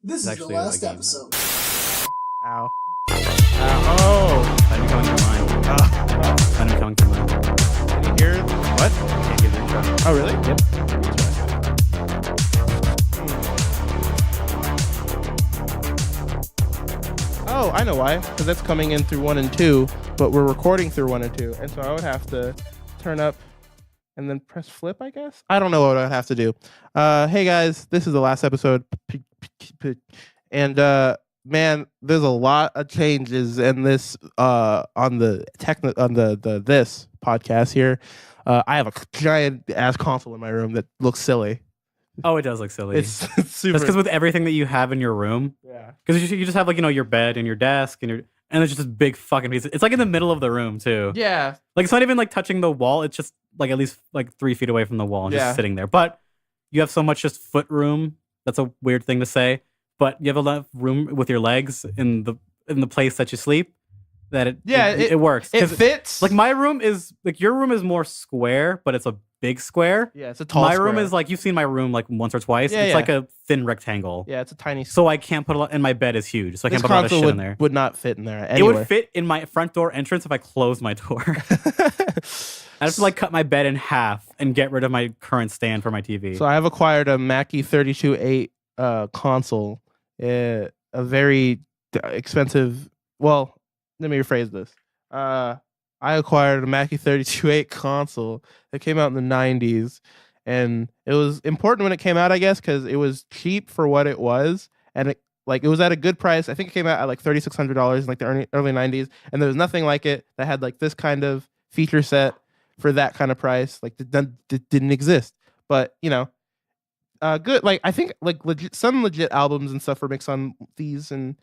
This is the last episode. Ow. Oh. I'm coming to mine. I'm coming to mine. Can you hear what? Can't give you a shot. Oh, really? Yep. Oh, I know why. Because that's coming in through 1 and 2, but we're recording through 1 and 2. And so I would have to turn up and then press flip, I guess? I don't know what I'd have to do. Hey, guys. This is the last episode. And, man, there's a lot of changes in this on the this podcast here. I have a giant ass console in my room that looks silly. Oh, it does look silly. It's super. That's because with everything that you have in your room, Yeah. because you just have like your bed and your desk and there's just this big fucking piece. It's like in the middle of the room too. Yeah. Like it's not even like touching the wall. It's just like at least like 3 feet away from the wall and just sitting there. But you have so much just foot room. That's a weird thing to say, but you have a lot of room with your legs in the place that you sleep. That it works. It fits. Like my room is like your room is more square, but it's a big square. Yeah, it's a tall My square. room is like you've seen my room like once or twice. Yeah, It's yeah. like a thin rectangle. Yeah, it's a tiny. So I can't put a lot, and my bed is huge, so I This can't put a lot of console shit would, in there. would not fit in there It anywhere. would fit in my front door entrance if I closed my door. I have to like cut my bed in half and get rid of my current stand for my TV. So I have acquired a Mackie 32.8 console, a very expensive. Well, let me rephrase this. I acquired a Mackie 32.8 console that came out in the 90s, and it was important when it came out, I guess, because it was cheap for what it was, and it was at a good price. I think it came out at like $3,600 in like the early 90s, and there was nothing like it that had like this kind of feature set for that kind of price. Like it didn't exist. But good. Like I think like some legit albums and stuff were mixed on these, and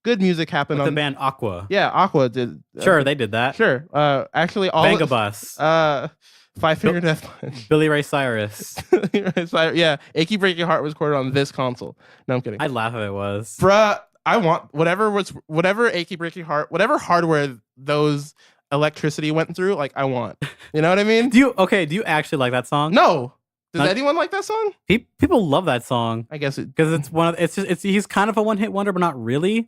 good music happened With on the band Aqua. Yeah, Aqua did. Sure, they did that. Sure. Actually, all Vangabus. Five Finger Death Punch. Billy Ray Cyrus. Yeah, Achy Breaky Heart was recorded on this console. No, I'm kidding. I'd laugh if it was. Bruh, I want whatever Achy Breaky Heart, whatever hardware those electricity went through. Like I want. You know what I mean? Do you actually like that song? No. Does Not- anyone like that song? People love that song. I guess it. Because he's kind of a one-hit wonder, but not really.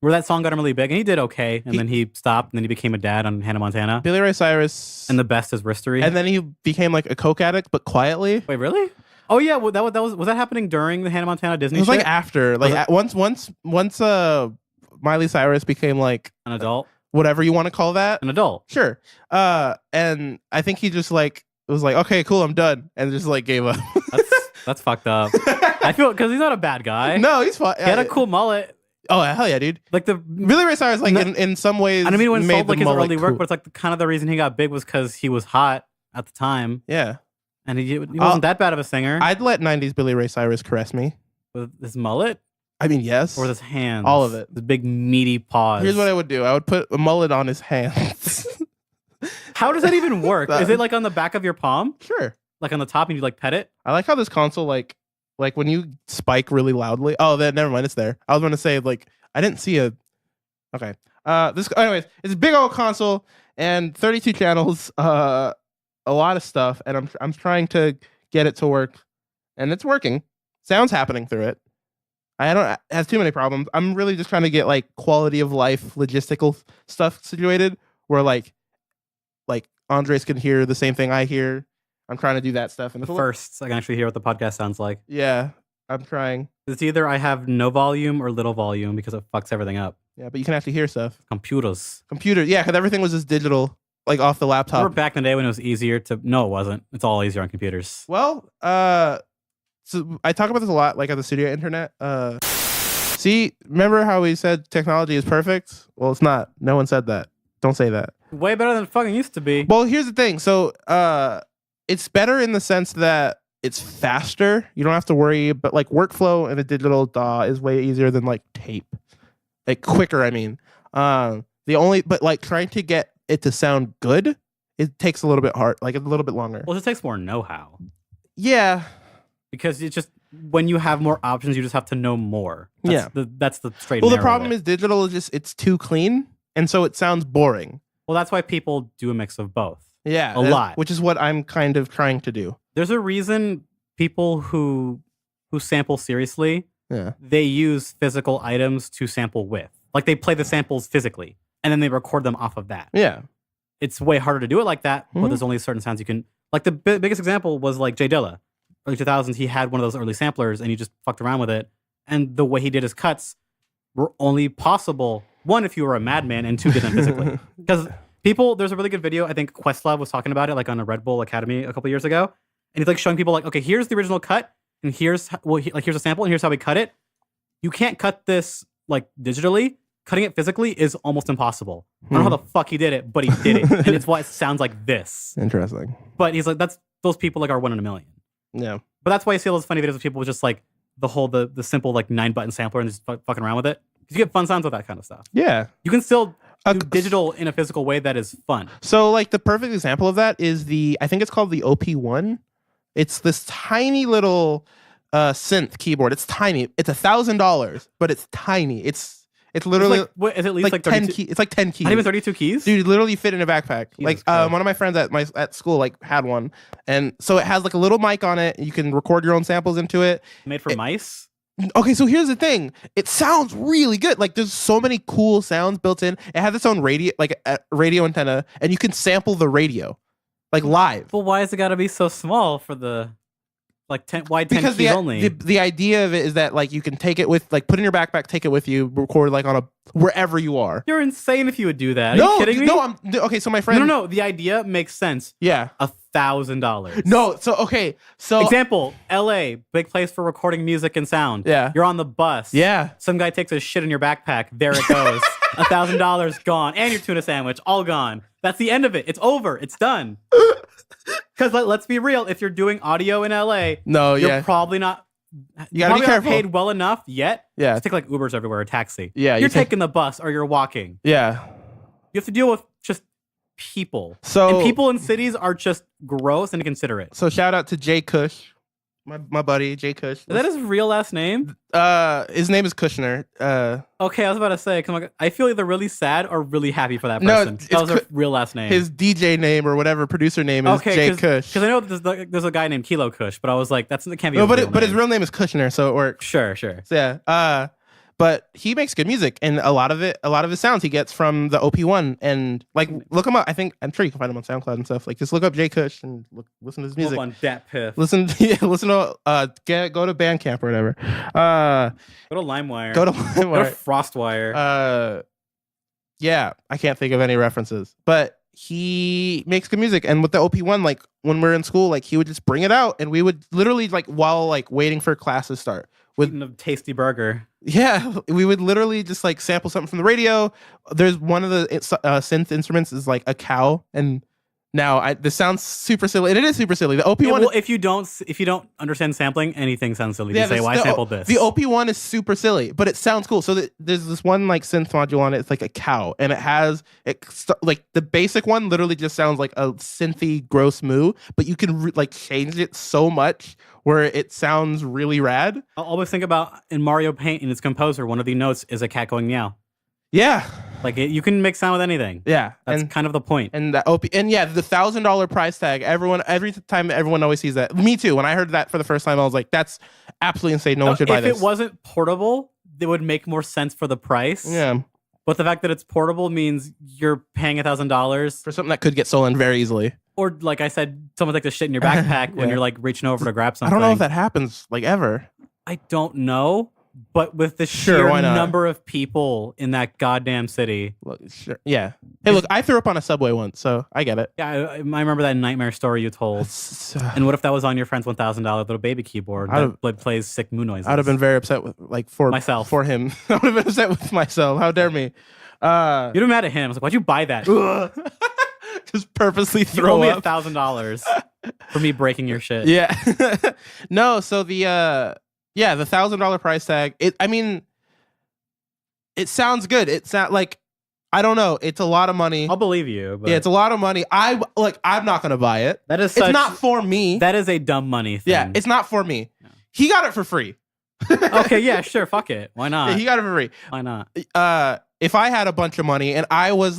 Where that song got him really big, and he did okay, and then he stopped, and then he became a dad on Hannah Montana. Billy Ray Cyrus. And the best is Ristery. And then he became like a coke addict, but quietly. Wait, really? Oh yeah, well, was that happening during the Hannah Montana Disney? It was shit? like after, like once Miley Cyrus became like An adult. whatever you want to call that. An adult. Sure. And I think he just like was like, okay, cool, I'm done, and just like gave up. That's fucked up. I feel because he's not a bad guy. No, he's fine. He had a cool mullet. Oh hell yeah, dude! Like the Billy Ray Cyrus, like in some ways, I don't mean when made sold like the his mullet early work, cool. but it's like kind of the reason he got big was because he was hot at the time, Yeah, and he wasn't that bad of a singer I'd let '90s Billy Ray Cyrus caress me. with his mullet I mean, yes, or with his hands. all of it. His big meaty paws. Here's what I would do: I would put a mullet on his hands. How does that even work? Is it like on the back of your palm, Sure. like on the top, and you like pet it? I like how this console like when you spike really loudly. Oh, then never mind. It's there. I was going to say like I didn't see a. Okay. Anyways, it's a big old console and 32 channels. A lot of stuff, and I'm trying to get it to work, and it's working. Sound's happening through it. It has too many problems. I'm really just trying to get like quality of life, logistical stuff situated where like Andres can hear the same thing I hear. I'm trying to do that stuff. And The first, I can actually hear what the podcast sounds like. yeah, I'm trying. It's either I have no volume or little volume because it fucks everything up. Yeah, but you can actually hear stuff. Computers. Computer, yeah, because everything was just digital, like off the laptop. Remember back in the day when it was easier to... No, it wasn't. It's all easier on computers. Well, so I talk about this a lot, like on the studio internet. See, remember how we said technology is perfect? Well, it's not. No one said that. Don't say that. Way better than it fucking used to be. Well, here's the thing. So, it's better in the sense that it's faster. You don't have to worry, but like workflow in a digital DAW is way easier than like tape. Like quicker, I mean. But like trying to get it to sound good, it takes a little bit hard, like a little bit longer. Well, it takes more know-how. Yeah. Because it's just... When you have more options, you just have to know more. That's the straight Well, the narrow problem of it. is digital is just, it's too clean. And so it sounds boring. Well, that's why people do a mix of both. Yeah. A lot. Which is what I'm kind of trying to do. There's a reason people who sample seriously Yeah. they use physical items to sample with. Like they play the samples physically, and then they record them off of that. Yeah. It's way harder to do it like that, but there's only certain sounds you can. Like the biggest example was like Jay Dilla. Early 2000s, he had one of those early samplers, and he just fucked around with it. And the way he did his cuts were only possible, one, if you were a madman, and two, did them physically. Because there's a really good video, I think Questlove was talking about it, like on a Red Bull Academy a couple years ago. And he's like showing people like, okay, here's the original cut, and here's a sample, and here's how we cut it. You can't cut this like digitally. Cutting it physically is almost impossible. I don't know how the fuck he did it, but he did it. And it's why it sounds like this. Interesting. But he's like, those people like are 1 in a million. Yeah. But that's why you see all those funny videos of people with just like the simple like 9-button sampler and just fucking around with it. Because you get fun sounds with that kind of stuff. Yeah. You can still do digital in a physical way that is fun. So like the perfect example of that is I think it's called the OP1. It's this tiny little synth keyboard. It's tiny. It's $1,000, but it's tiny. It's literally is it at least like 10 keys. It's like 10 keys. Not even 32 keys? Dude, literally fit in a backpack. Jesus like one of my friends at school like had one. And so it has like a little mic on it. You can record your own samples into it. Made for mice? Okay, so here's the thing. It sounds really good. Like there's so many cool sounds built in. It has its own radio, like a radio antenna, and you can sample the radio like live. Well, why has it got to be so small for the like 10? Why 10 because keys only? The idea of it is that like you can take it with like put in your backpack, take it with you, record like on wherever you are. You're insane if you would do that. Are you kidding me? No, okay. So my friend. No. The idea makes sense. Yeah. $1,000. No. So example, LA, big place for recording music and sound. Yeah. You're on the bus. Yeah. Some guy takes a shit in your backpack. There it goes. $1,000 gone. And your tuna sandwich, all gone. That's the end of it. It's over. It's done. Because let's be real. If you're doing audio in LA, you're probably not. You gotta be careful. Not paid well enough yet. Yeah. Just take like Ubers everywhere, or taxi. Yeah. You're taking the bus or you're walking. Yeah. You have to deal with just people. So and people in cities are just gross and inconsiderate. So shout out to Jay Kush, my buddy Jay Kush. Is that his real last name? His name is Kushner. Okay, I was about to say, cause I feel either really sad or really happy for that person. That was her real last name. His DJ name or whatever producer name is Jay Kush. Because I know there's a guy named Kilo Kush, but I was like, that can't be. No, but his real name is Kushner, so it works. Sure. So, yeah. But he makes good music, and a lot of his sounds he gets from the OP1, and like look him up. I'm sure you can find him on SoundCloud and stuff. Like just look up Jay Kush and listen to his music. Look on Dat Piff. Listen to go to Bandcamp or whatever. Go to LimeWire. Go to FrostWire. Yeah, I can't think of any references, but he makes good music, and with the OP1, like when we're in school, like he would just bring it out, and we would literally like while like waiting for class to start. With a tasty burger. Yeah, we would literally just like sample something from the radio. There's one of the synth instruments is like a cow, and now this sounds super silly, and it is super silly. The OP1. Well, if you don't understand sampling, anything sounds silly. You say, "Why sample this?" The OP1 is super silly, but it sounds cool. So there's this one like synth module on it. It's like a cow, and like the basic one literally just sounds like a synthy gross moo, but you can like change it so much where it sounds really rad. I'll always think about in Mario Paint in its composer, one of the notes is a cat going meow. Yeah. Like you can make sound with anything. Yeah. That's kind of the point. And the $1,000 price tag, every time everyone always sees that. Me too. When I heard that for the first time, I was like, that's absolutely insane. No one should buy this. If it wasn't portable, it would make more sense for the price. Yeah. But the fact that it's portable means you're paying $1,000 for something that could get stolen very easily. Or like I said, someone takes a shit in your backpack when you're like reaching over to grab something. I don't know if that happens like ever. I don't know. But with the sheer number of people in that goddamn city. Look, sure. Yeah. Hey, look, I threw up on a subway once, so I get it. Yeah, I remember that nightmare story you told. And what if that was on your friend's $1,000 little baby keyboard that plays sick moo noises? I'd have been very upset with myself. For him. I would have been upset with myself. How dare me? You'd have mad at him. I was like, why'd you buy that? Just purposely throw me up. $1,000 for me breaking your shit. Yeah. No, so the $1,000 price tag. It sounds good. It's not like, I don't know. It's a lot of money. I'll believe you. But yeah, it's a lot of money. I'm not gonna buy it. It's not for me. That is a dumb money thing. Yeah, it's not for me. No. He got it for free. Okay, yeah, sure. Fuck it. Why not? Yeah, he got it for free. Why not? If I had a bunch of money and I was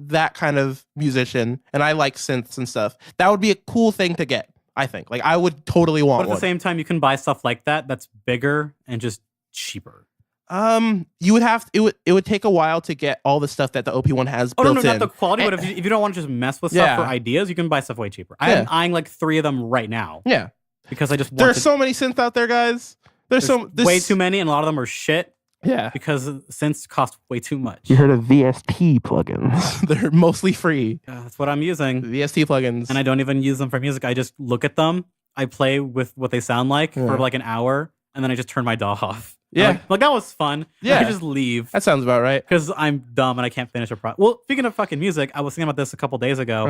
that kind of musician and I like synths and stuff, that would be a cool thing to get. I think. Like I would totally want But at the same time, you can buy stuff like that that's bigger and just cheaper. You would have it would take a while to get all the stuff that the OP1 has built no, in. not the quality, but if you don't want to just mess with stuff for ideas, you can buy stuff way cheaper. I'm eyeing like 3 of them right now. Yeah. Because I just want There's so many synths out there, guys. There's way too many, and a lot of them are shit. Yeah. Because synths cost way too much. You heard of VST plugins? They're mostly free. That's what I'm using. VST plugins. And I don't even use them for music. I just look at them. I play with what they sound like for like an hour, and then I just turn my DAW off. Yeah. Like that was fun. Yeah. I could just leave. That sounds about right. Because I'm dumb and I can't finish a project. Well, speaking of fucking music, I was thinking about this a couple days ago.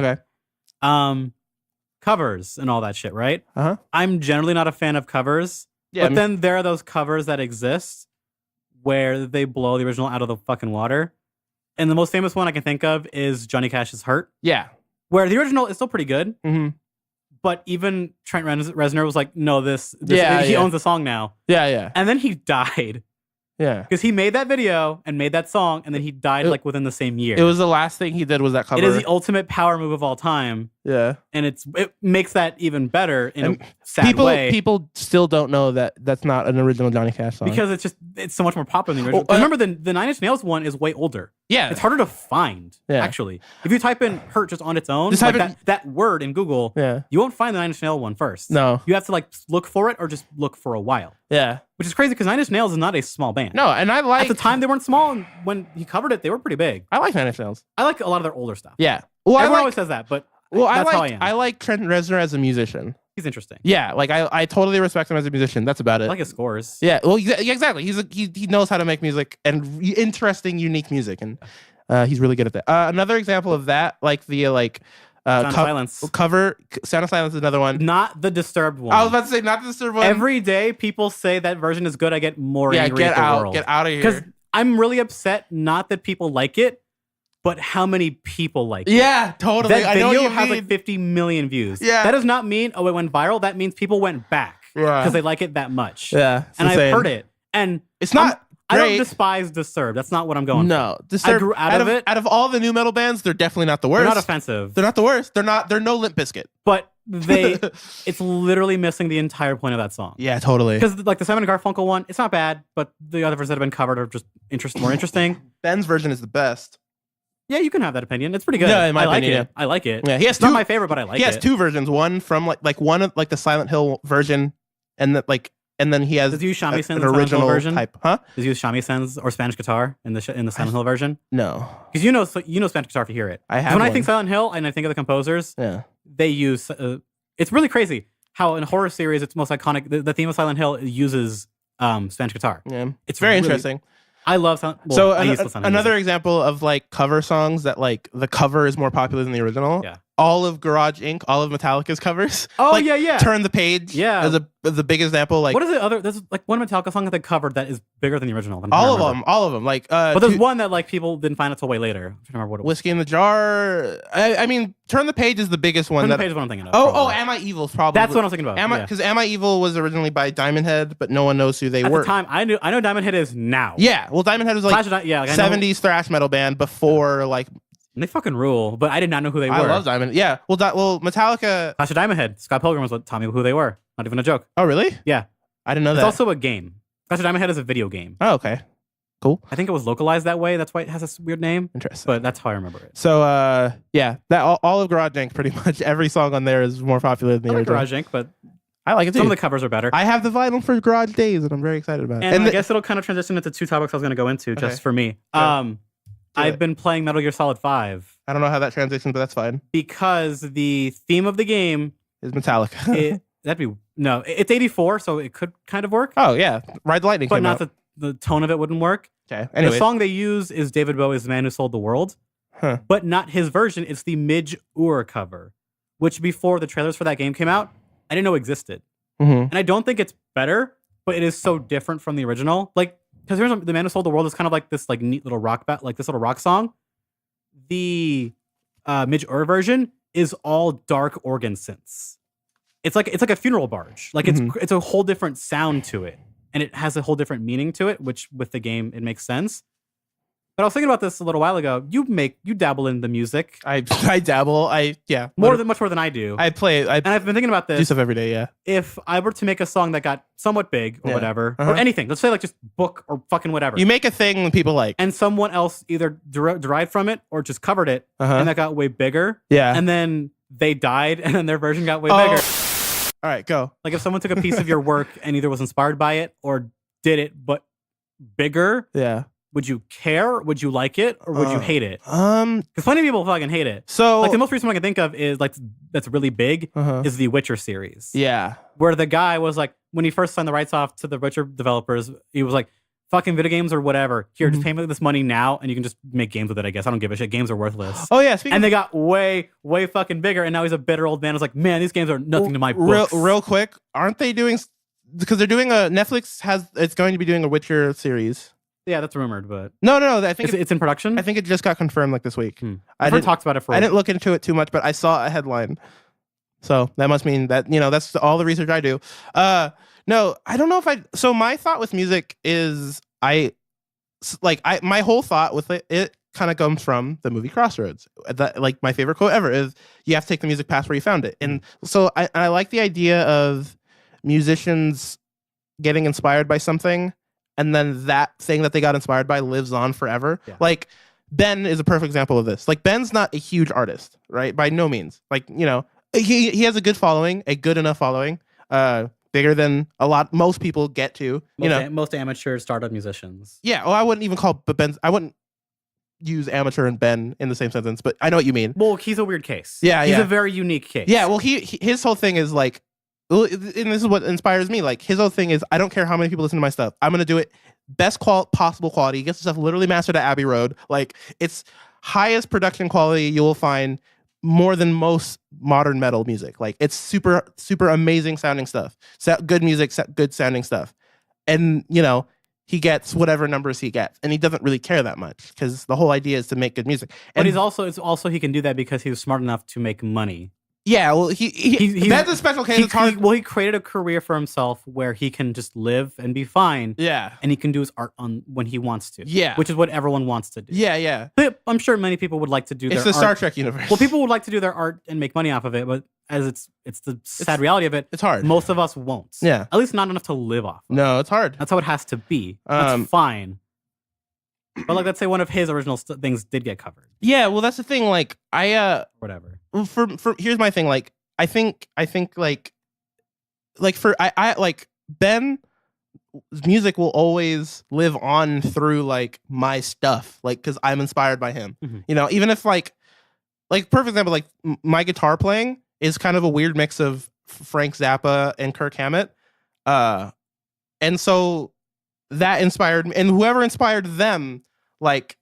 Okay. Covers and all that shit, right? Uh-huh. I'm generally not a fan of covers. Yeah, but then there are those covers that exist where they blow the original out of the fucking water. And the most famous one I can think of is Johnny Cash's Hurt. Yeah. Where the original is still pretty good. Mm-hmm. But even Trent Reznor was like, no, he owns the song now. Yeah, yeah. And then he died. Yeah. Because he made that video and made that song, and then he died like within the same year. It was the last thing he did was that cover. It is the ultimate power move of all time. Yeah. And it makes that even better in a sad way. People still don't know that that's not an original Johnny Cash song. Because it's so much more popular than the original. Remember, the Nine Inch Nails one is way older. Yeah. It's harder to find, actually. If you type in Hurt just on its own, that word in Google, you won't find the Nine Inch Nails one first. No. You have to like look for it or just look for a while. Yeah. Which is crazy because Nine Inch Nails is not a small band. No, and I like... At the time, they weren't small, and when he covered it, they were pretty big. I like Nine Inch Nails. I like a lot of their older stuff. Yeah. Well, Everyone always says that, but that's how I am. I like Trent Reznor as a musician. He's interesting. Yeah, like I totally respect him as a musician. That's about it. I like his scores. Yeah, well, exactly. He knows how to make music and interesting, unique music, and he's really good at that. Another example of that, like the Sound of Silence cover. Sound of Silence is another one. Not the Disturbed one. I was about to say not the Disturbed one. Every day people say that version is good. I get more angry at the world. Get out of here. Because I'm really upset. Not that people like it, but how many people like it. Yeah, totally. That video has like 50 million views. Yeah. That does not mean it went viral. That means people went back because they like it that much. Yeah, and I've heard it, and it's not. I don't despise Disturbed. That's not what I'm going for. Disturbed, I grew out of it. Out of all the new metal bands, they're definitely not the worst. They're not offensive. They're not the worst. They're no Limp Bizkit. But it's literally missing the entire point of that song. Yeah, totally. Because like the Simon & Garfunkel one, it's not bad, but the other versions that have been covered are just more interesting. Ben's version is the best. Yeah, you can have that opinion. It's pretty good. Yeah, in my opinion, like it. I like it. Yeah, it's not my favorite, but I like it. He has 2 versions. One from the Silent Hill version, and then he has Does he use shamisen an original version? Type, huh? Does he use shamisen or Spanish guitar in the Silent Hill version? No, because you know Spanish guitar if you hear it. I have. When I think Silent Hill and I think of the composers, they use. It's really crazy how in a horror series it's most iconic. The theme of Silent Hill uses Spanish guitar. Yeah, it's very interesting. I love Silent. Another example of like cover songs that like the cover is more popular than the original. Yeah. All of Garage Inc., all of Metallica's covers. Oh, like, yeah. Turn the Page. Yeah. As a big example. Like, what is it? There's like one Metallica song that they covered that is bigger than the original. All of them. Like, but there's one that like people didn't find until way later. I'm trying to remember what it was. Whiskey in the Jar. I mean, Turn the Page is the biggest one. Turn the Page is what I'm thinking of. Oh, Am I Evil is probably. That's what I was thinking about. Because Am I Evil was originally by Diamond Head, but no one knows who they were. At the time, I know Diamond Head is now. Yeah, well, Diamond Head was like 70s thrash metal band before like. And they fucking rule, but I did not know who they were. I love Diamond. Yeah. Well, Metallica. Clash of Diamond Head. Scott Pilgrim was what taught me who they were. Not even a joke. Oh, really? Yeah. I didn't know that. It's also a game. Clash of Diamond Head is a video game. Oh, okay. Cool. I think it was localized that way. That's why it has this weird name. Interesting. But that's how I remember it. So, that all of Garage Inc., pretty much every song on there is more popular than the original. Garage Inc., but I like it too. Some of the covers are better. I have the vinyl for Garage Days, and I'm very excited about it. And I guess it'll kind of transition into 2 topics I was going to go into just for me. I've been playing Metal Gear Solid 5. I don't know how that transitions, but that's fine. Because the theme of the game is Metallica. It's 84, so it could kind of work. Oh, yeah. Ride the Lightning but not the tone of it wouldn't work. Okay. Anyways. The song they use is David Bowie's The Man Who Sold the World. Huh. But not his version. It's the Midge Ure cover, which before the trailers for that game came out, I didn't know existed. Mm-hmm. And I don't think it's better, but it is so different from the original. Like, because The Man Who Sold the World is kind of like this like neat little rock this little rock song. The Midge Ure version is all dark organ synths. It's like a funeral barge. Like it's a whole different sound to it, and it has a whole different meaning to it. Which with the game it makes sense. But I was thinking about this a little while ago. You dabble in the music. I dabble. Much more than I do. I play. And I've been thinking about this. Do stuff every day. Yeah. If I were to make a song that got somewhat big or whatever, or anything, let's say like just book or fucking whatever. You make a thing that people like, and someone else either derived from it or just covered it, and that got way bigger. Yeah. And then they died, and then their version got way bigger. All right, go. Like if someone took a piece of your work and either was inspired by it or did it, but bigger. Yeah. Would you care? Would you like it, or would you hate it? Because plenty of people fucking hate it. So, like the most recent one I can think of is like that's really big is the Witcher series. Yeah, where the guy was like, when he first signed the rights off to the Witcher developers, he was like, "Fucking video games or whatever. Here, just pay me this money now, and you can just make games with it. I guess I don't give a shit. Games are worthless." Oh yeah, and they got way fucking bigger, and now he's a bitter old man. Who's like, "Man, these games are nothing to my books." Real quick, aren't they doing? Because they're doing it's going to be doing a Witcher series. Yeah, that's rumored, but no. I think it's in production. I think it just got confirmed like this week. I didn't talk about it I didn't look into it too much, but I saw a headline, so that must mean that that's all the research I do. No, I don't know if I. So my thought with music is my whole thought with it kind of comes from the movie Crossroads. That like my favorite quote ever is, "You have to take the music past where you found it," and so I like the idea of musicians getting inspired by something. And then that thing that they got inspired by lives on forever. Yeah. Like Ben is a perfect example of this. Like Ben's not a huge artist, right? By no means. Like, he has a good following, a good enough following, bigger than most people get to. Most amateur startup musicians. Yeah. Well, I wouldn't even I wouldn't use amateur and Ben in the same sentence, but I know what you mean. Well, he's a weird case. Yeah, he's a very unique case. Yeah. Well, his whole thing is like. And this is what inspires me. Like his whole thing is, I don't care how many people listen to my stuff. I'm gonna do it best possible quality. He gets the stuff literally mastered at Abbey Road. Like it's highest production quality you will find, more than most modern metal music. Like it's super amazing sounding stuff. Good music, good sounding stuff. And he gets whatever numbers he gets, and he doesn't really care that much because the whole idea is to make good music. And but it's also he can do that because he was smart enough to make money. Yeah, well, that's a special case. It's hard. He created a career for himself where he can just live and be fine. Yeah, and he can do his art when he wants to. Yeah, which is what everyone wants to do. Yeah. But I'm sure many people would like to do. It's the Star Trek universe. Well, people would like to do their art and make money off of it, but as it's the sad reality of it. It's hard. Most of us won't. Yeah, at least not enough to live off. No, it's hard. That's how it has to be. That's fine. But like, let's say one of his original things did get covered. Yeah, well, that's the thing. Like, whatever. For here's my thing. Like, I think like Ben's music will always live on through like my stuff, like because I'm inspired by him. Mm-hmm. Even if like perfect example, like my guitar playing is kind of a weird mix of Frank Zappa and Kirk Hammett, and so that inspired me, and whoever inspired them, like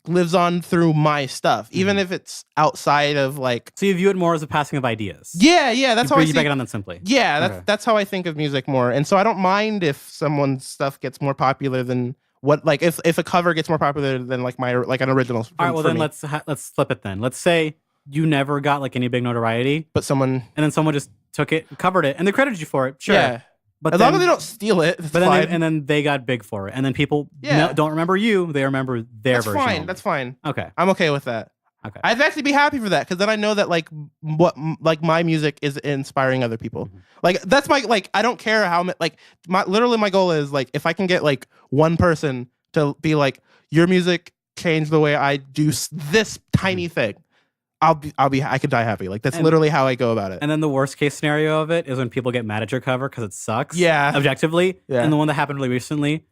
lives on through my stuff, even if it's outside of like. So you view it more as a passing of ideas. Yeah, that's how I see. You break it on that simply. Yeah, that's how I think of music more, and so I don't mind if someone's stuff gets more popular than what, like if a cover gets more popular than like an original. All right, well then let's flip it then. Let's say you never got like any big notoriety, but someone just took it, covered it, and they credited you for it. Sure. Yeah. But as long as they don't steal it, but then they got big for it, and then people don't remember you; they remember their version. That's fine. Okay, I'm okay with that. Okay, I'd actually be happy for that because then I know that like my music is inspiring other people. Mm-hmm. Like that's I don't care how literally my goal is like if I can get like one person to be like, your music changed the way I do this tiny thing. I could die happy. Like that's literally how I go about it. And then the worst case scenario of it is when people get mad at your cover because it sucks. Yeah. Objectively. Yeah. And the one that happened really recently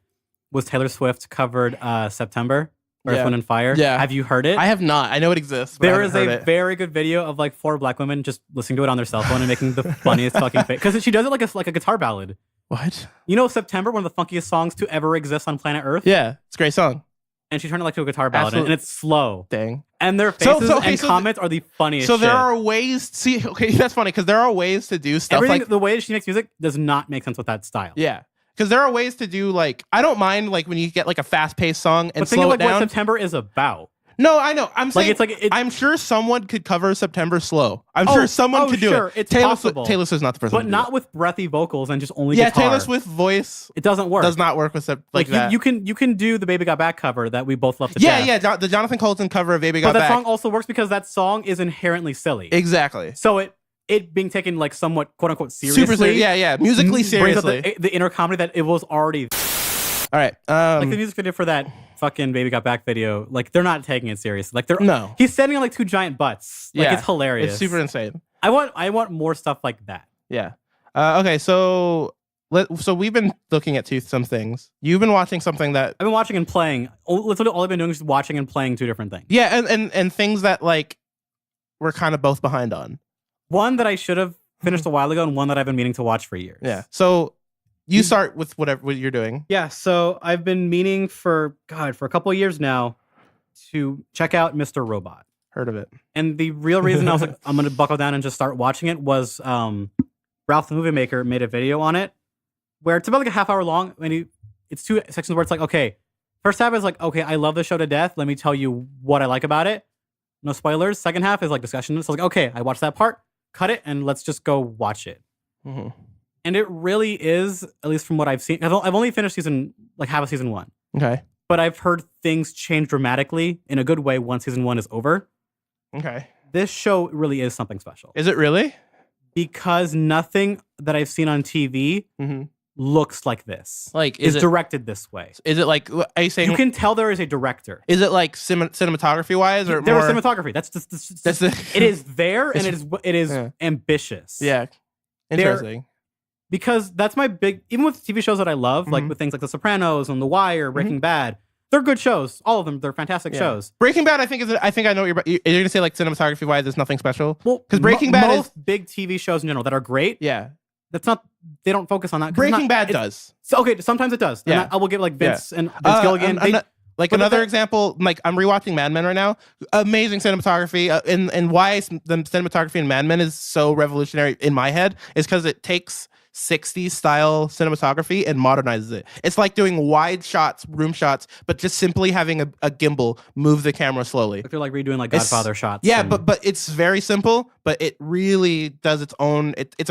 was Taylor Swift covered September, Earth, Wind, and Fire. Yeah. Have you heard it? I have not. I know it exists. There is a very good video of like 4 black women just listening to it on their cell phone and making the funniest fucking face. Because she does it like a guitar ballad. What? September, one of the funkiest songs to ever exist on planet Earth? Yeah. It's a great song. And she turned it like to a guitar ballad, and it's slow. Dang. And their faces comments are the funniest. So there are ways. That's funny because there are ways to do stuff. Everything, the way she makes music does not make sense with that style. Yeah, because there are ways to do like I don't mind like when you get like a fast paced song and slow it down. What September is about. No, I know. I'm saying I'm sure someone could cover September Slow. I'm sure someone could do it. It's possible. Taylor Swift's not the person. But not with breathy vocals and just only guitar. Taylor Swift voice. It doesn't work. Does not work with like that. You can do the Baby Got Back cover that we both love to death. Yeah. The Jonathan Colton cover of Baby Got Back. But that song also works because that song is inherently silly. Exactly. So it being taken like somewhat quote unquote seriously. Super serious. Yeah. Musically seriously. Brings out the inner comedy that it was already. All right. Like the music video for that fucking Baby Got Back video, like they're not taking it seriously. Like he's standing on like two giant butts. Like it's hilarious. It's super insane. I want more stuff like that. Yeah. Okay. So we've been looking at some things. You've been watching something that I've been watching and playing. Literally all I've been doing is watching and playing two different things. Yeah, and things that like we're kind of both behind on. One that I should have finished a while ago, and one that I've been meaning to watch for years. Yeah. So you start with what you're doing. Yeah, so I've been meaning for a couple of years now to check out Mr. Robot. Heard of it. And the real reason I was like, I'm going to buckle down and just start watching it was Ralph the Movie Maker made a video on it where it's about like a half hour long. And it's two sections where it's like, okay, first half is like, okay, I love the show to death. Let me tell you what I like about it. No spoilers. Second half is like discussion. So like, okay, I watched that part, cut it, and let's just go watch it. Mm-hmm. And it really is, at least from what I've seen. I've only finished half of season 1. Okay. But I've heard things change dramatically in a good way once season 1 is over. Okay. This show really is something special. Is it really? Because nothing that I've seen on TV looks like this. Like, is directed this way. Is it like, are you saying? You can tell there is a director. Is it like cinematography wise or there more? is cinematography. It is there and it is ambitious. Yeah. Interesting. Because that's my even with TV shows that I love, like with things like The Sopranos and The Wire, Breaking Bad, they're good shows. All of them, they're fantastic shows. Breaking Bad, I think I know what you're going to say, like cinematography wise, it's nothing special. Well, because Breaking Bad most big TV shows in general that are great. Yeah, they don't focus on that. Breaking Bad does. So okay, sometimes it does. Yeah, and I will give like Vince and Vince Gilligan. Another example, like I'm rewatching Mad Men right now. Amazing cinematography, and why the cinematography in Mad Men is so revolutionary in my head is because it takes 60s style cinematography and modernizes it. It's like doing wide shots, room shots, but just simply having a gimbal move the camera slowly. They're like redoing like Godfather shots. Yeah, but it's very simple, but it really does its own. It's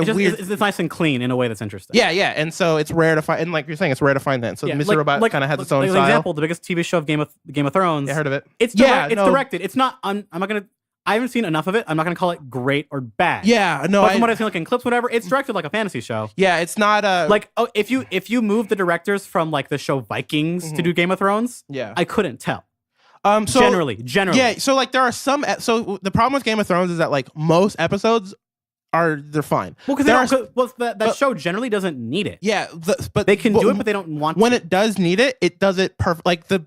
nice and clean in a way that's interesting. Yeah, and so it's rare to find, and like you're saying, it's rare to find that. So Mr. Robot kind of has its own style. For example, the biggest TV show of Game of Thrones. I heard of it. It's directed. It's not. I'm not gonna. I haven't seen enough of it. I'm not going to call it great or bad. Yeah, no. But from what I've seen, like in clips, whatever, it's directed like a fantasy show. Yeah, it's not like if you move the directors from like the show Vikings to do Game of Thrones, I couldn't tell. So generally, yeah. So like there are some. So the problem with Game of Thrones is that like most episodes they're fine. Well, because that show generally doesn't need it. Yeah, but they can do it, but they don't want. When it does need it, it does it perfect. Like the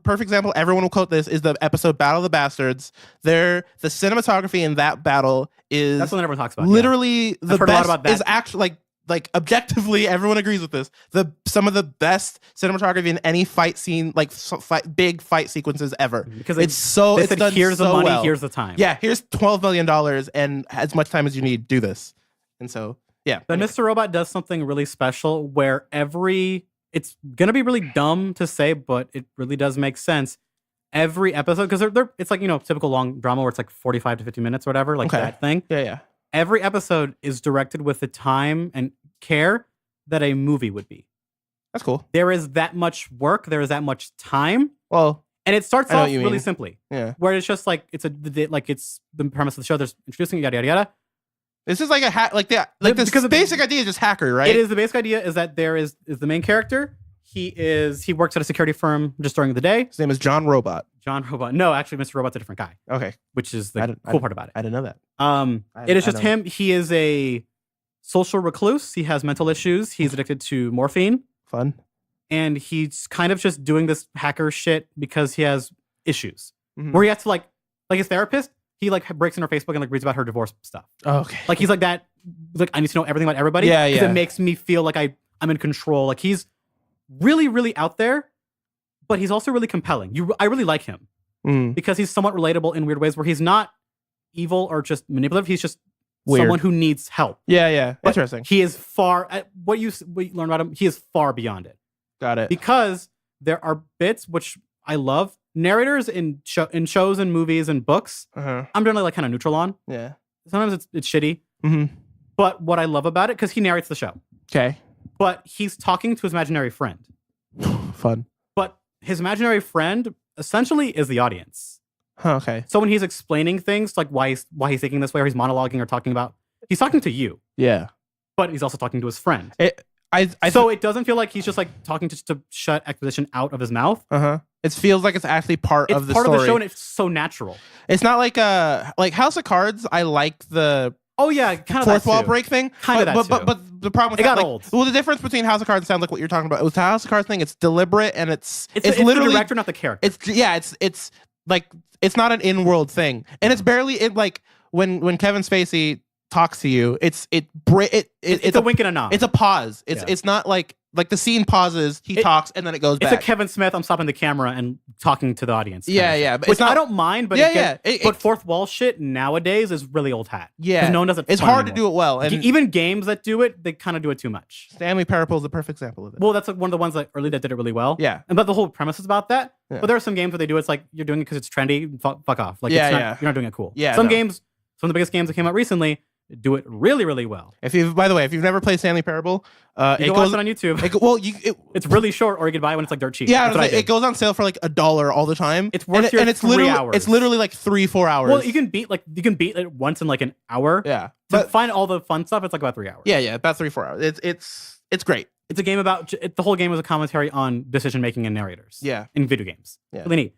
perfect example, everyone will quote this, is the episode Battle of the Bastards. The cinematography in that battle is that's what everyone talks about. Literally, the I've heard best a lot about that. Is actually like objectively, everyone agrees with this. Some of the best cinematography in any fight scene, like big fight sequences ever. Because it's done here's so the money, well. Here's the time. Yeah, here's $12 million and as much time as you need. Do this, and so yeah. But Mr. Robot does something really special where it's gonna be really dumb to say, but it really does make sense. Every episode, because it's like typical long drama where it's like 45 to 50 minutes or whatever, like that thing. Yeah. Every episode is directed with the time and care that a movie would be. That's cool. There is that much work. There is that much time. Well, and it starts off really simply. Yeah. Where it's just like it's the premise of the show. There's introducing yada yada yada. This is like a hack, because the basic idea is just hacker, right? It is. The basic idea is that there is the main character. He works at a security firm just during the day. His name is John Robot. John Robot. No, actually, Mr. Robot's a different guy. Okay. Which is the cool part about it. I didn't know that. It is just him. He is a social recluse. He has mental issues. He's addicted to morphine. Fun. And he's kind of just doing this hacker shit because he has issues. Where he has to like his therapist, he like breaks in her Facebook and like reads about her divorce stuff. Oh, okay. Like he's like that. Like I need to know everything about everybody. Yeah. Because it makes me feel like I'm in control. Like he's really, really out there, but he's also really compelling. I really like him because he's somewhat relatable in weird ways where he's not evil or just manipulative. He's just someone who needs help. Yeah. But interesting. He is far, what you learn about him, he is far beyond it. Got it. Because there are bits which I love narrators in shows and movies and books, I'm generally like kind of neutral on. Yeah. Sometimes it's shitty. Mm-hmm. But what I love about it, because he narrates the show. Okay. But he's talking to his imaginary friend. Fun. But his imaginary friend essentially is the audience. Huh, okay. So when he's explaining things, like why he's thinking this way, or he's monologuing or talking about, he's talking to you. Yeah. But he's also talking to his friend. So it doesn't feel like he's just like talking just to shut exposition out of his mouth. It feels like it's actually part of the story. It's part of the show, and it's so natural. It's not like House of Cards. I like the kind of fourth wall break thing. Kind of that but the problem with it got old. Well, the difference between House of Cards sounds like what you're talking about. With the House of Cards thing, it's deliberate and it's literally the director, not the character. It's like it's not an in-world thing, and it's barely when Kevin Spacey talks to you, it's a wink and a nod. It's a pause. It's not like the scene pauses, he talks, and then it goes back. It's a Kevin Smith, I'm stopping the camera and talking to the audience. Yeah. But I don't mind, but but fourth wall shit nowadays is really old hat. Yeah. No one does it. It's hard to do it well. And even games that do it, they kind of do it too much. Stanley Parable is the perfect example of it. Well, that's like one of the ones that did it really well. Yeah. But the whole premise is about that. Yeah. But there are some games where they do it's like you're doing it because it's trendy. Fuck off. Like you're not doing it cool. Yeah. Some games, some of the biggest games that came out recently, do it really, really well. By the way, if you've never played Stanley Parable, you can watch it on YouTube. It's really short, or you can buy it when it's like dirt cheap. Yeah, it goes on sale for like $1 all the time. It's worth your 3 hours. It's literally like 3-4 hours. Well, you can beat it once in like an hour. Yeah, to find all the fun stuff, it's like about 3 hours. Yeah, about 3-4 hours. It's great. It's a game about the whole game is a commentary on decision making and narrators. Yeah, in video games. Yeah, really neat.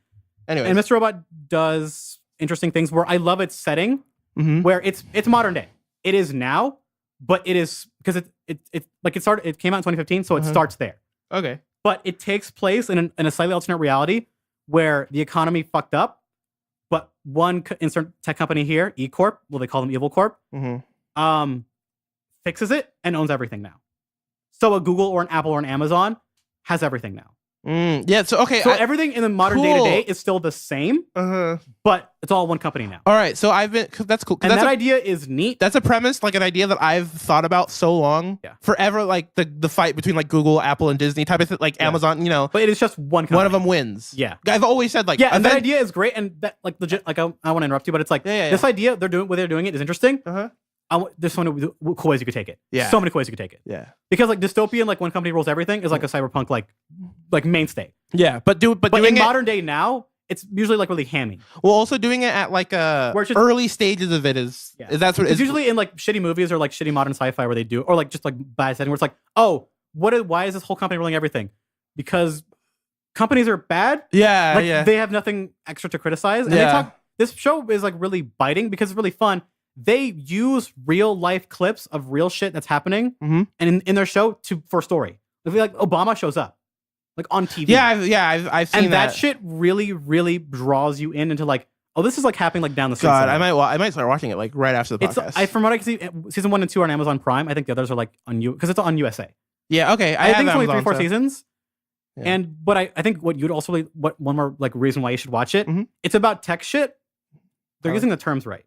Anyway, and Mr. Robot does interesting things where I love its setting, where it's modern day. It is now, but it is because it came out in 2015, so it starts there. Okay. But it takes place in a slightly alternate reality where the economy fucked up, but one insert tech company here, E Corp, well they call them Evil Corp, fixes it and owns everything now. So a Google or an Apple or an Amazon has everything now. Yeah. So everything in the modern day to day is still the same, but it's all one company now. All right. So that's cool. And that idea is neat. That's a premise, like an idea that I've thought about so long, forever. Like the fight between like Google, Apple, and Disney type of thing, like Amazon. But it is just one company. One of them wins. Yeah. I've always said like and that idea is great, and that like legit. Like I want to interrupt you, but it's like this idea they're doing it is interesting. There's so many cool ways you could take it. Yeah. So many cool ways you could take it. Yeah. Because like dystopian, like one company rules everything is like a cyberpunk like mainstay. Yeah. But in modern day now, it's usually like really hammy. Well, also doing it at like early stages of it is that's what it's usually in like shitty movies or like shitty modern sci-fi where they do, or like just like bad setting where it's like, oh, why is this whole company ruling everything? Because companies are bad. Yeah. They have nothing extra to criticize. And this show is like really biting because it's really fun. They use real life clips of real shit that's happening, and in their show for story. Like Obama shows up, like on TV. I've seen and that shit really, really draws you into like, oh, this is like happening like down the street. God, I might start watching it like right after the podcast. From what I can see, season 1 and 2 are on Amazon Prime. I think the others are like on because it's on USA. Yeah, okay. I think it's only 3-4 seasons. Yeah. But I think what you'd also one more like reason why you should watch it. It's about tech shit. They're using the terms right.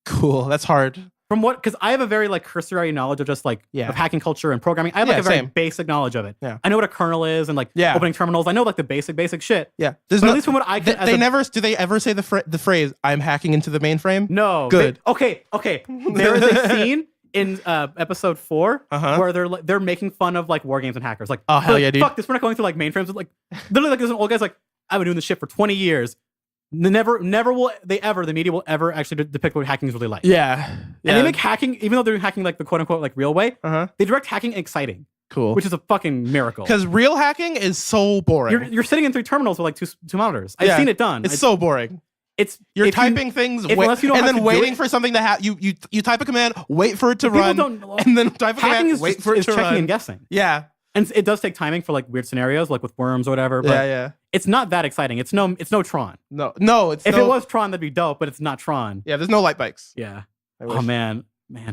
Cool. That's hard. From what? Because I have a very like cursory knowledge of just like of hacking culture and programming. I have like a very basic knowledge of it. Yeah. I know what a kernel is and like opening terminals. I know like the basic shit. Yeah. At least from what I can. Do they ever say the phrase "I'm hacking into the mainframe"? No. Good. Okay. There is a scene in episode 4 where they're making fun of like war games and hackers. Like, oh hell yeah, dude. Fuck this. We're not going through like mainframes. Like literally like there's an old guy's like, I've been doing this shit for 20 years. Never will the media will ever actually depict what hacking is really like. Yeah. And they make hacking, even though they're hacking like the quote unquote like real way, they direct hacking exciting. Cool. Which is a fucking miracle. Because real hacking is so boring. You're sitting in 3 terminals with like two monitors. I've seen it done. It's so boring. You're typing things and then waiting for something to happen. You type a command, wait for it to run, and then type a command, wait for it to run. Checking and guessing. Yeah. And it does take timing for like weird scenarios, like with worms or whatever. But it's not that exciting. It's no Tron. No. If it was Tron, that'd be dope. But it's not Tron. Yeah, there's no light bikes. Yeah. Oh man,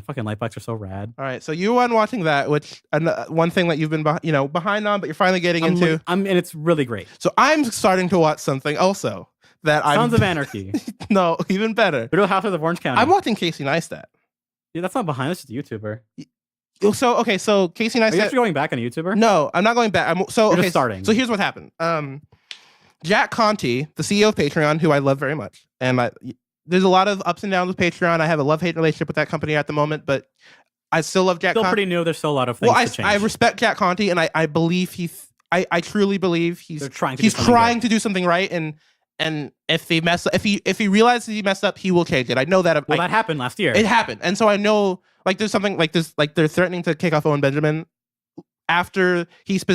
fucking light bikes are so rad. All right, so you were watching that, which one thing that you've been behind on, but you're finally getting into. And it's really great. So I'm starting to watch something also that Sons of Anarchy. No, even better. Real Housewives of Orange County. I'm watching Casey Neistat. Yeah, that's not behind. That's just a YouTuber. So Casey Neistat. Are you actually going back on a YouTuber? No, I'm not going back. Just starting. So here's what happened. Jack Conte, the CEO of Patreon, who I love very much, and there's a lot of ups and downs with Patreon. I have a love-hate relationship with that company at the moment, but I still love Jack Conte. Still pretty new. There's still a lot of things to change. I respect Jack Conte, and I believe I truly believe he's trying to do something right, and if he realizes he messed up, he will change it. I know that. Well, that happened last year. It happened, and so I know like there's something like this, like they're threatening to kick off Owen Benjamin after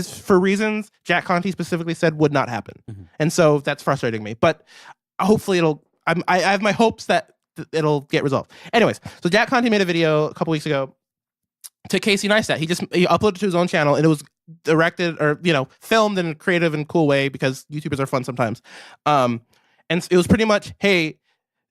for reasons Jack Conte specifically said would not happen, and so that's frustrating me. But hopefully I have my hopes that it'll get resolved. Anyways, so Jack Conte made a video a couple weeks ago to Casey Neistat. He uploaded it to his own channel, and it was directed or filmed in a creative and cool way because YouTubers are fun sometimes. And it was pretty much, hey,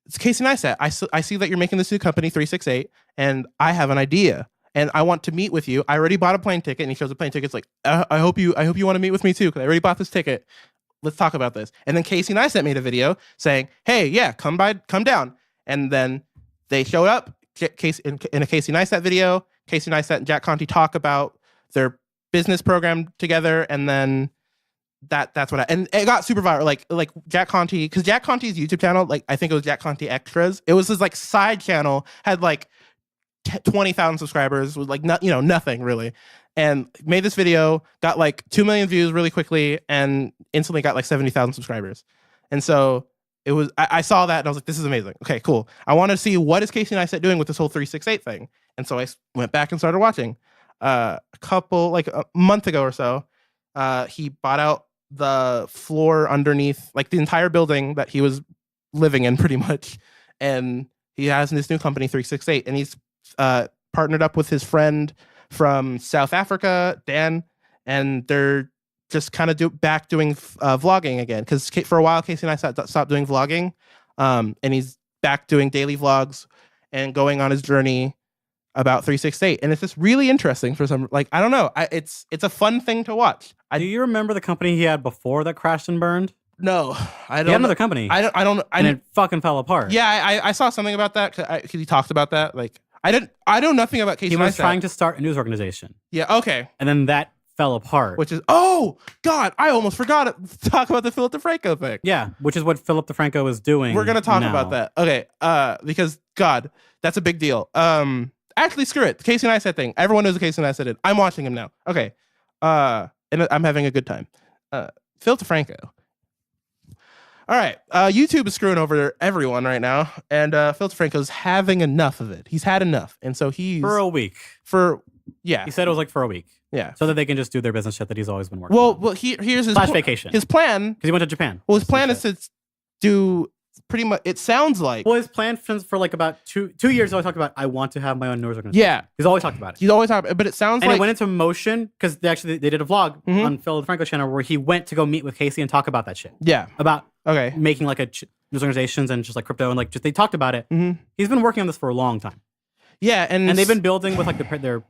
it's Casey Neistat. I see that you're making this new company 368, and I have an idea, and I want to meet with you. I already bought a plane ticket, and he shows the plane ticket. It's like, I hope you want to meet with me too because I already bought this ticket. Let's talk about this. And then Casey Neistat made a video saying, hey, yeah, come down. And then they showed up. In a Casey Neistat video, Casey Neistat and Jack Conte talk about their business program together, and then that's what and it got super viral. Like Jack Conte, because Jack Conte's YouTube channel, like I think it was Jack Conte Extras. It was his like side channel, had like 20,000 subscribers with like nothing really, and made this video, got like 2 million views really quickly, and instantly got like 70,000 subscribers. And so it was I saw that and I was like, this is amazing. Okay, cool. I want to see what is Casey Neistat doing with this whole 368 thing. And so I went back and started watching. A month ago or so, he bought out the floor underneath, like the entire building that he was living in pretty much. And he has this new company, 368. And he's partnered up with his friend from South Africa, Dan, and they're just kind of back doing vlogging again. Because for a while, Casey and I stopped doing vlogging. And he's back doing daily vlogs and going on his journey about 368. And it's just really interesting for some, like, I don't know. It's a fun thing to watch. Do you remember the company he had before that crashed and burned? No, I don't. He had another company. And it fucking fell apart. Yeah, I saw something about that. 'Cause he talked about that. Like, I know nothing about Casey. He was trying to start a news organization. Yeah, okay. And then that fell apart. Which is, oh, God, I almost forgot to talk about the Philip DeFranco thing. Yeah, which is what Philip DeFranco is doing. We're going to talk about that. Okay, because, God, that's a big deal. Actually, screw it. The Casey Neistat thing. Everyone knows the Casey Neistat did. I'm watching him now. Okay. And I'm having a good time. Phil DeFranco. All right. YouTube is screwing over everyone right now. And Phil DeFranco's having enough of it. He's had enough. And so he's... For a week. Yeah. He said it was like for a week. Yeah. So that they can just do their business shit that he's always been working on. Well, here's his... vacation. His plan... Because he went to Japan. Well, his plan is to do... Pretty much, it sounds like. Well, his plan for like about two years, he always talked about, I want to have my own news organization. Yeah. He's always talked about it. He's always talked about it, but it sounds and like. it went into motion because they did a vlog on Phil DeFranco's channel where he went to go meet with Casey and talk about that shit. Yeah. About making like news organizations and just like crypto and like just they talked about it. Mm-hmm. He's been working on this for a long time. Yeah, and they've been building with like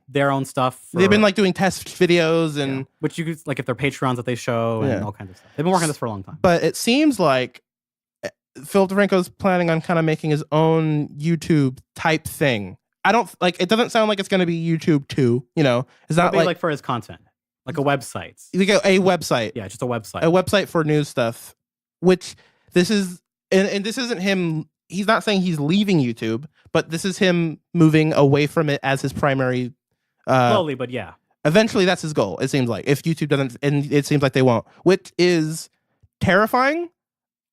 their own stuff. They've been like doing test videos and which you could like if they're Patreons that they show and all kinds of stuff. They've been working on this for a long time. But it seems like Phil DeFranco's planning on kind of making his own YouTube type thing. I don't like. It doesn't sound like it's going to be YouTube too. It's not like for his content, like a website. Like a website. Yeah, just a website. A website for news stuff. Which this is, and this isn't him. He's not saying he's leaving YouTube, but this is him moving away from it as his primary. Slowly, but yeah. Eventually, that's his goal. It seems like if YouTube doesn't, and it seems like they won't, which is terrifying.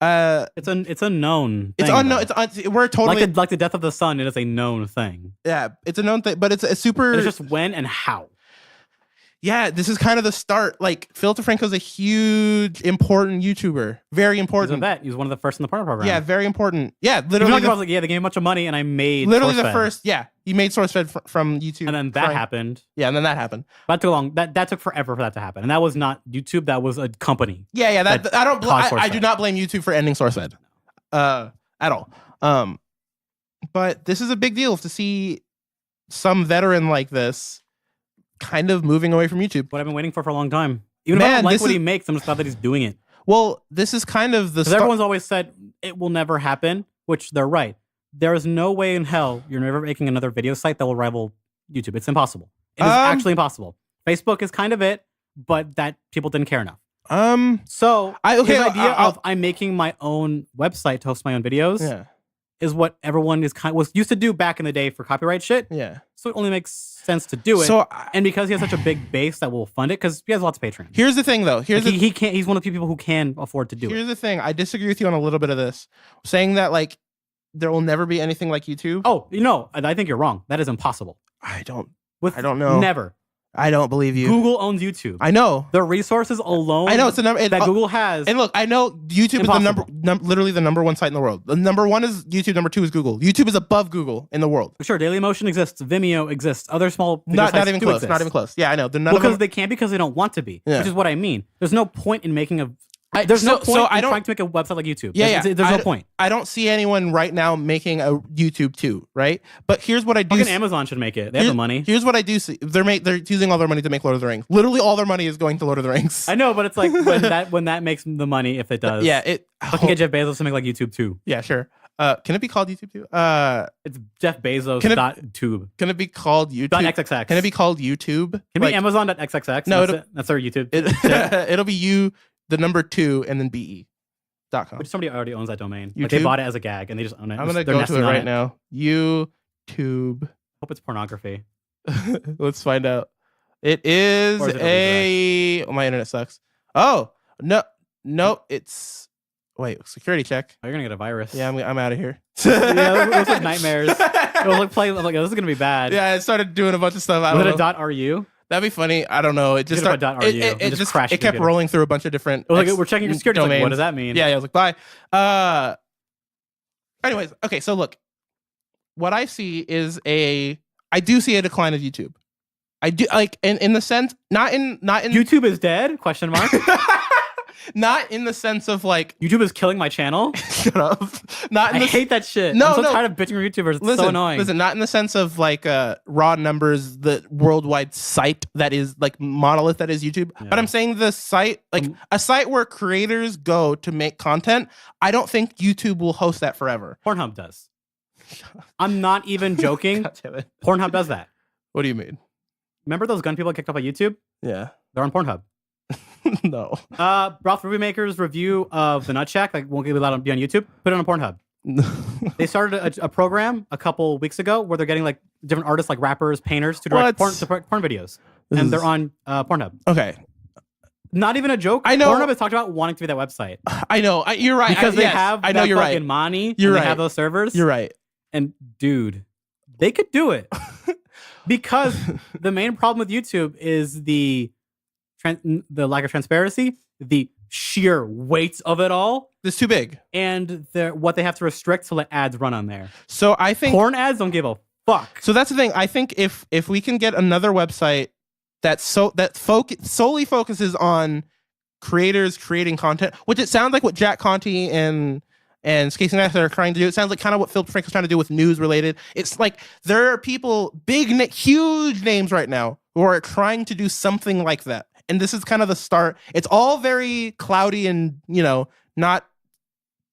It's a known thing. It's unknown. We're totally like the death of the sun. It is a known thing. Yeah, it's a known thing, but it's a super. It's just when and how. Yeah, this is kind of the start. Like Phil DeFranco's a huge, important YouTuber. Very important. He's a vet. He was one of the first in the partner program. Yeah, very important. Yeah, literally. They gave me a bunch of money, and I made literally the first. Yeah, you made SourceFed from YouTube, and then that happened. Yeah, and then that happened. That took long. That took forever for that to happen, and that was not YouTube. That was a company. Yeah. I do not blame YouTube for ending SourceFed, at all. But this is a big deal to see some veteran like this kind of moving away from YouTube. What I've been waiting for a long time. Even if I don't like what he makes, I'm just glad that he's doing it. Well, this is kind of the because everyone's always said it will never happen, which they're right. There is no way in hell you're never making another video site that will rival YouTube. It's impossible. It is actually impossible. Facebook is kind of it, but that people didn't care enough. So his idea of I'm making my own website to host my own videos is what everyone was used to do back in the day for copyright shit. Yeah. So it only makes sense to do it. So and because he has such a big base that will fund it, because he has lots of patrons. Here's the thing, though. He can't. He's one of the people who can afford to do it. Here's the thing. I disagree with you on a little bit of this, saying that like there will never be anything like YouTube. Oh, I think you're wrong. That is impossible. I don't know. Never. I don't believe you. Google owns YouTube. I know. The resources alone. I know it's a number that Google has. And look, I know YouTube is literally the number one site in the world. The number one is YouTube. Number two is Google. YouTube is above Google in the world. Sure, Dailymotion exists. Vimeo exists. Other small not even close. Exist. Not even close. Yeah, I know. Because they can't because they don't want to be. Yeah. Which is what I mean. There's no point in making There's no point in trying to make a website like YouTube. There's no point. I don't see anyone right now making a YouTube too, right? But here's what I do. Amazon should make it. They have the money. Here's what I do see. They're using all their money to make Lord of the Rings. Literally all their money is going to Lord of the Rings. I know, but it's like when that makes the money, if it does. Yeah, I can get Jeff Bezos to make like YouTube too. Yeah, sure. Can it be called YouTube too? It's Jeff Bezos .tube. Can it be called YouTube? .xxx. Can it be called YouTube? Can it be Amazon.xxx? No, that's our YouTube. It'll be the number 2 and then BE.com. Which somebody already owns that domain. Like they bought it as a gag and they just own it. I'm gonna go to it right now. YouTube. Hope it's pornography. Let's find out. It is my internet sucks. Oh no, it's security check. Oh, you're gonna get a virus. Yeah, I'm out of here. Yeah, it was like nightmares. It was like playing. I'm like, this is gonna be bad. Yeah, I started doing a bunch of stuff. Was it a .ru? That'd be funny. I don't know. It just started. It just crashed. It kept rolling through a bunch of different. We're checking your security. Like, what does that mean? Yeah, I was like, bye. Anyways, okay. So look, what I see is I do see a decline of YouTube. I do like in the sense not in YouTube is dead? Question mark. Not in the sense of like YouTube is killing my channel. Shut up. I hate that shit. I'm so tired of bitching for YouTubers. It's so annoying. Listen, not in the sense of like raw numbers, the worldwide site that is like monolith that is YouTube. Yeah. But I'm saying the site, like a site where creators go to make content. I don't think YouTube will host that forever. Pornhub does. I'm not even joking. God damn it. Pornhub does that. What do you mean? Remember those gun people kicked off by YouTube? Yeah. They're on Pornhub. No. Ralph Rubymaker's review of the Nut Shack, like won't be allowed to be on YouTube. Put it on Pornhub. They started a program a couple weeks ago where they're getting like different artists, like rappers, painters, to direct porn videos, and they're on Pornhub. Okay. Not even a joke. I know. Pornhub has talked about wanting to be that website. I know. You're right. Because they have. I know you're right. Money. You're right. They have those servers. You're right. And dude, they could do it because the main problem with YouTube is the lack of transparency, the sheer weight of it all. It's too big. And what they have to restrict to let ads run on there. So I think porn ads don't give a fuck. So that's the thing. I think if we can get another website that solely focuses on creators creating content, which it sounds like what Jack Conte and Casey Neistat are trying to do. It sounds like kind of what Philip Frank is trying to do with news related. It's like there are people, huge names right now who are trying to do something like that. And this is kind of the start. It's all very cloudy and, not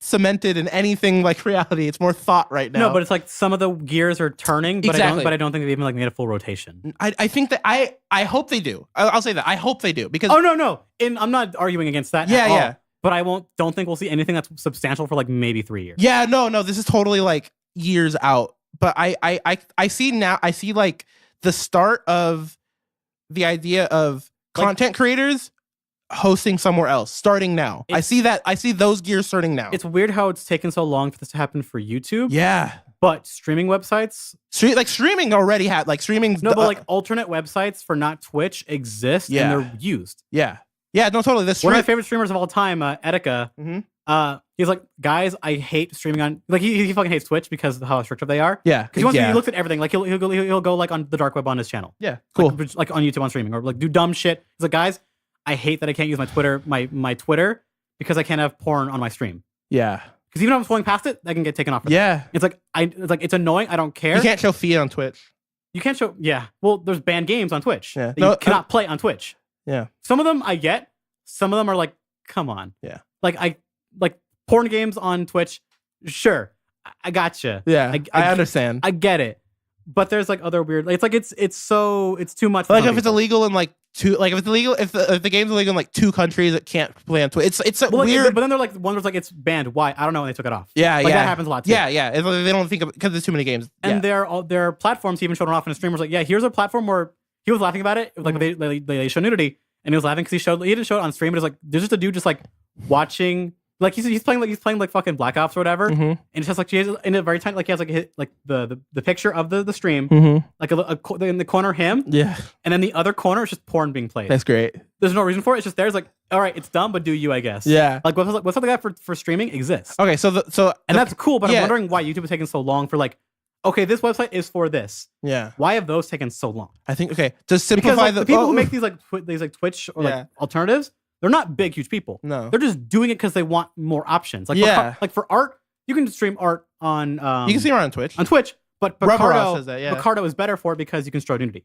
cemented in anything like reality. It's more thought right now. No, but it's like some of the gears are turning, but exactly. I don't think they've even like made a full rotation. I think that I hope they do. I'll say that. I hope they do because no. And I'm not arguing against that. Yeah, at all. Yeah. But I don't think we'll see anything that's substantial for like maybe 3 years. Yeah, no. This is totally like years out. But I see now. I see like the start of the idea of content creators hosting somewhere else starting now. I see those gears starting now. It's weird how it's taken so long for this to happen for YouTube. Yeah. But streaming websites, streaming already had streaming. No, but like alternate websites for not Twitch exist and they're used. Yeah. Yeah, no, totally. One of my favorite streamers of all time, Etika. Mm-hmm. He's like, guys, I hate streaming on. Like he fucking hates Twitch because of how restrictive they are. Yeah, because he looks at everything. Like he'll go like on the dark web on his channel. Yeah, cool. Like on YouTube on streaming or like do dumb shit. He's like, guys, I hate that I can't use my Twitter because I can't have porn on my stream. Yeah, because even if I'm scrolling past it, that can get taken off. Yeah, it's it's annoying. I don't care. You can't show feed on Twitch. You can't show. Yeah, well, there's banned games on Twitch. Yeah, that you cannot play on Twitch. Yeah, some of them I get. Some of them are like, come on. Yeah. Like porn games on Twitch. Sure. I gotcha. Yeah. I understand. I get it. But there's like other weird, it's too much. Like if it's illegal in like two, like if it's illegal, if the game's illegal in like 2 countries, it can't play on Twitch. It's well, weird. Like, but then they're like, one was like, it's banned. Why? I don't know. And they took it off. Yeah, like, that happens a lot too. Yeah. They don't think of because there's too many games. And their platforms even showed it off in a stream. Was like, yeah, here's a platform where he was laughing about it. Like they show nudity, and he was laughing because he didn't show it on stream. But it's like there's just a dude just like watching. Like he's playing like fucking Black Ops or whatever, and it's just like she has in a very tiny, like he has like the picture of the stream, like in the corner him, and then the other corner is just porn being played. That's great. There's no reason for it. It's just there. It's like, all right, it's dumb, but do you, I guess. Yeah. Like what's something like that for streaming exists. Okay, and that's cool, but I'm wondering why YouTube is taking so long for like, okay, this website is for this. Yeah. Why have those taken so long? I think to simplify because, the people who make these like Twitch or like alternatives. They're not big, huge people. No. They're just doing it because they want more options. Like, like for art, you can stream art on... you can stream art on Twitch. But Picardo is better for it because you can show nudity.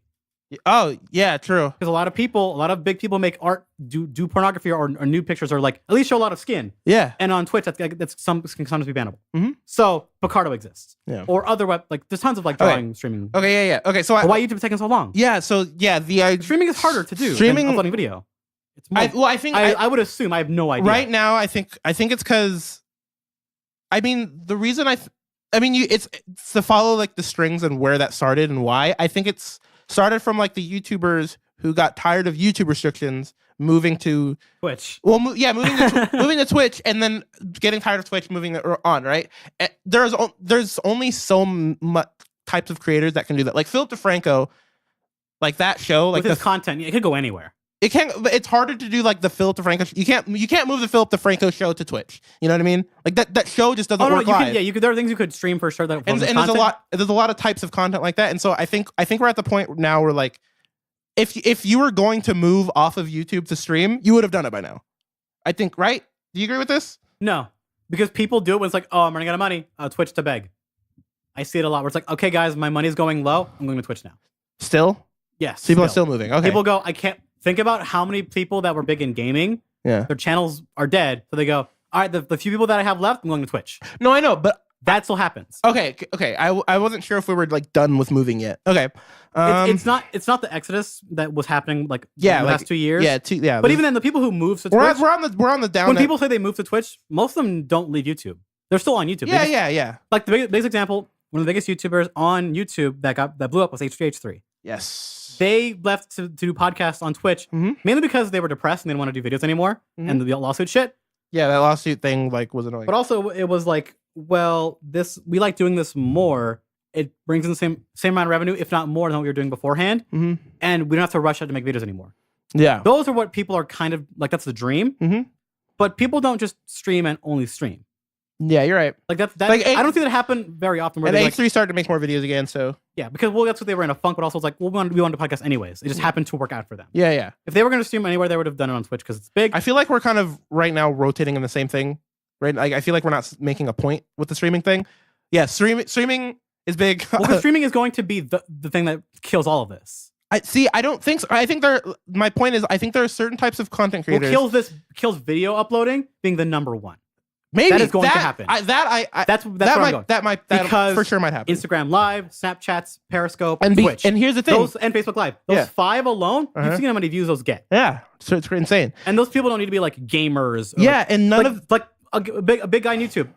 Oh, yeah, true. Because a lot of big people make art, do pornography or nude pictures, or like at least show a lot of skin. Yeah. And on Twitch, that's can sometimes be bannable. So Picardo exists. Yeah. Or other there's tons of like drawing streaming. Okay, yeah. Okay, so why YouTube taking so long? Yeah, so the streaming is harder to do than uploading video. It's more, I would assume. I have no idea. Right now, I think it's because, I mean, the reason it's to follow like the strings and where that started and why. I think it's started from like the YouTubers who got tired of YouTube restrictions, moving to Twitch. Well, moving to Twitch, and then getting tired of Twitch, moving on. Right? There's only so much types of creators that can do that. Like Philip DeFranco, like that show, like with his content, it could go anywhere. It can't. It's harder to do like the Philip DeFranco. You can't move the Philip DeFranco show to Twitch. You know what I mean? Like that show just doesn't work live. There are things you could stream for sure. And there's a lot of types of content like that. And so I think we're at the point now where like, if you were going to move off of YouTube to stream, you would have done it by now. I think, right? Do you agree with this? No, because people do it when it's like, oh, I'm running out of money. Twitch to beg. I see it a lot where it's like, okay, guys, my money's going low. I'm going to Twitch now. Still? Yes. People are still moving. Okay. People go, I can't. Think about how many people that were big in gaming. Yeah. Their channels are dead. So they go, all right, the few people that I have left, I'm going to Twitch. No, I know, but that still happens. Okay. I wasn't sure if we were like done with moving yet. Okay. It's not the exodus that was happening like the last 2 years. Yeah. But even then, the people who move to Twitch, we're on the down. When people say they move to Twitch, most of them don't leave YouTube. They're still on YouTube. Yeah. Like the biggest example, one of the biggest YouTubers on YouTube that blew up was H3H3. Yes. They left to do podcasts on Twitch mainly because they were depressed and they didn't want to do videos anymore and the lawsuit shit. Yeah, that lawsuit thing like was annoying. But also it was like, well, we like doing this more. It brings in the same amount of revenue, if not more, than what we were doing beforehand, and we don't have to rush out to make videos anymore. Yeah, those are what people are kind of like. That's the dream. But people don't just stream and only stream. Yeah, you're right. Like that's like, I don't see that happen very often. And H3 started to make more videos again, so yeah, because that's what they were in a funk. But also, it's like, well, we wanted to podcast anyways. It just happened to work out for them. Yeah. If they were going to stream anywhere, they would have done it on Twitch because it's big. I feel like we're kind of right now rotating in the same thing, right? Like I feel like we're not making a point with the streaming thing. Yeah, streaming is big. Well, streaming is going to be the thing that kills all of this. I don't think so. I think my point is, I think there are certain types of content creators. What kills video uploading being the number one. Maybe that is going to happen. That for sure might happen. Instagram Live, Snapchats, Periscope, and Twitch. And here's the thing. And Facebook Live. Those 5 alone, you've seen how many views those get. Yeah, so it's insane. And those people don't need to be like gamers. And none of like a big guy on YouTube,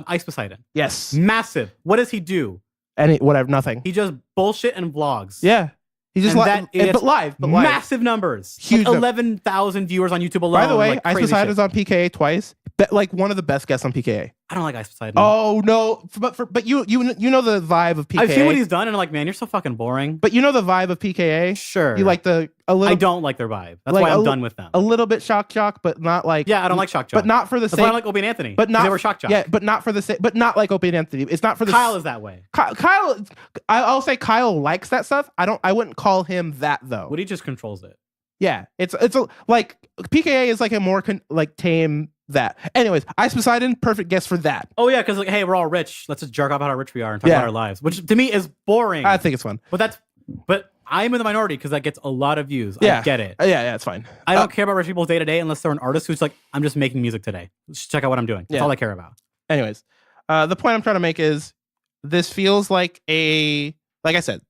Ice Poseidon. Yes, massive. What does he do? Nothing. He just bullshit and vlogs. Yeah. He just live. Massive numbers. Huge. Like 11,000 viewers on YouTube alone. By the way, Ice Poseidon is on PKA twice. Like one of the best guests on PKA. I don't like Ice Poseidon. Oh no, but you know the vibe of PKA. I've seen what he's done, and I'm like, man, you're so fucking boring. But you know the vibe of PKA. Sure. You like I don't like their vibe. That's why I'm done with them. A little bit shock, but not like. Yeah, I don't like shock. But not for the sake. That's why I like Opie and Anthony. But not they were shock. Yeah, but not for the sake. But not like Opie and Anthony. It's not for the. Kyle is that way. Kyle, I'll say Kyle likes that stuff. I wouldn't call him that though. Woody just controls it. Yeah, it's like PKA is like a more tame. That. Anyways, Ice Poseidon, perfect guess for that. Oh yeah, because like, hey, we're all rich. Let's just jerk off how rich we are and talk about our lives, which to me is boring. I think it's fun. But I'm in the minority because that gets a lot of views. Yeah. I get it. Yeah, it's fine. I don't care about rich people's day to day unless they're an artist who's like, I'm just making music today. Just check out what I'm doing. That's all I care about. Anyways, the point I'm trying to make is this feels like like I said,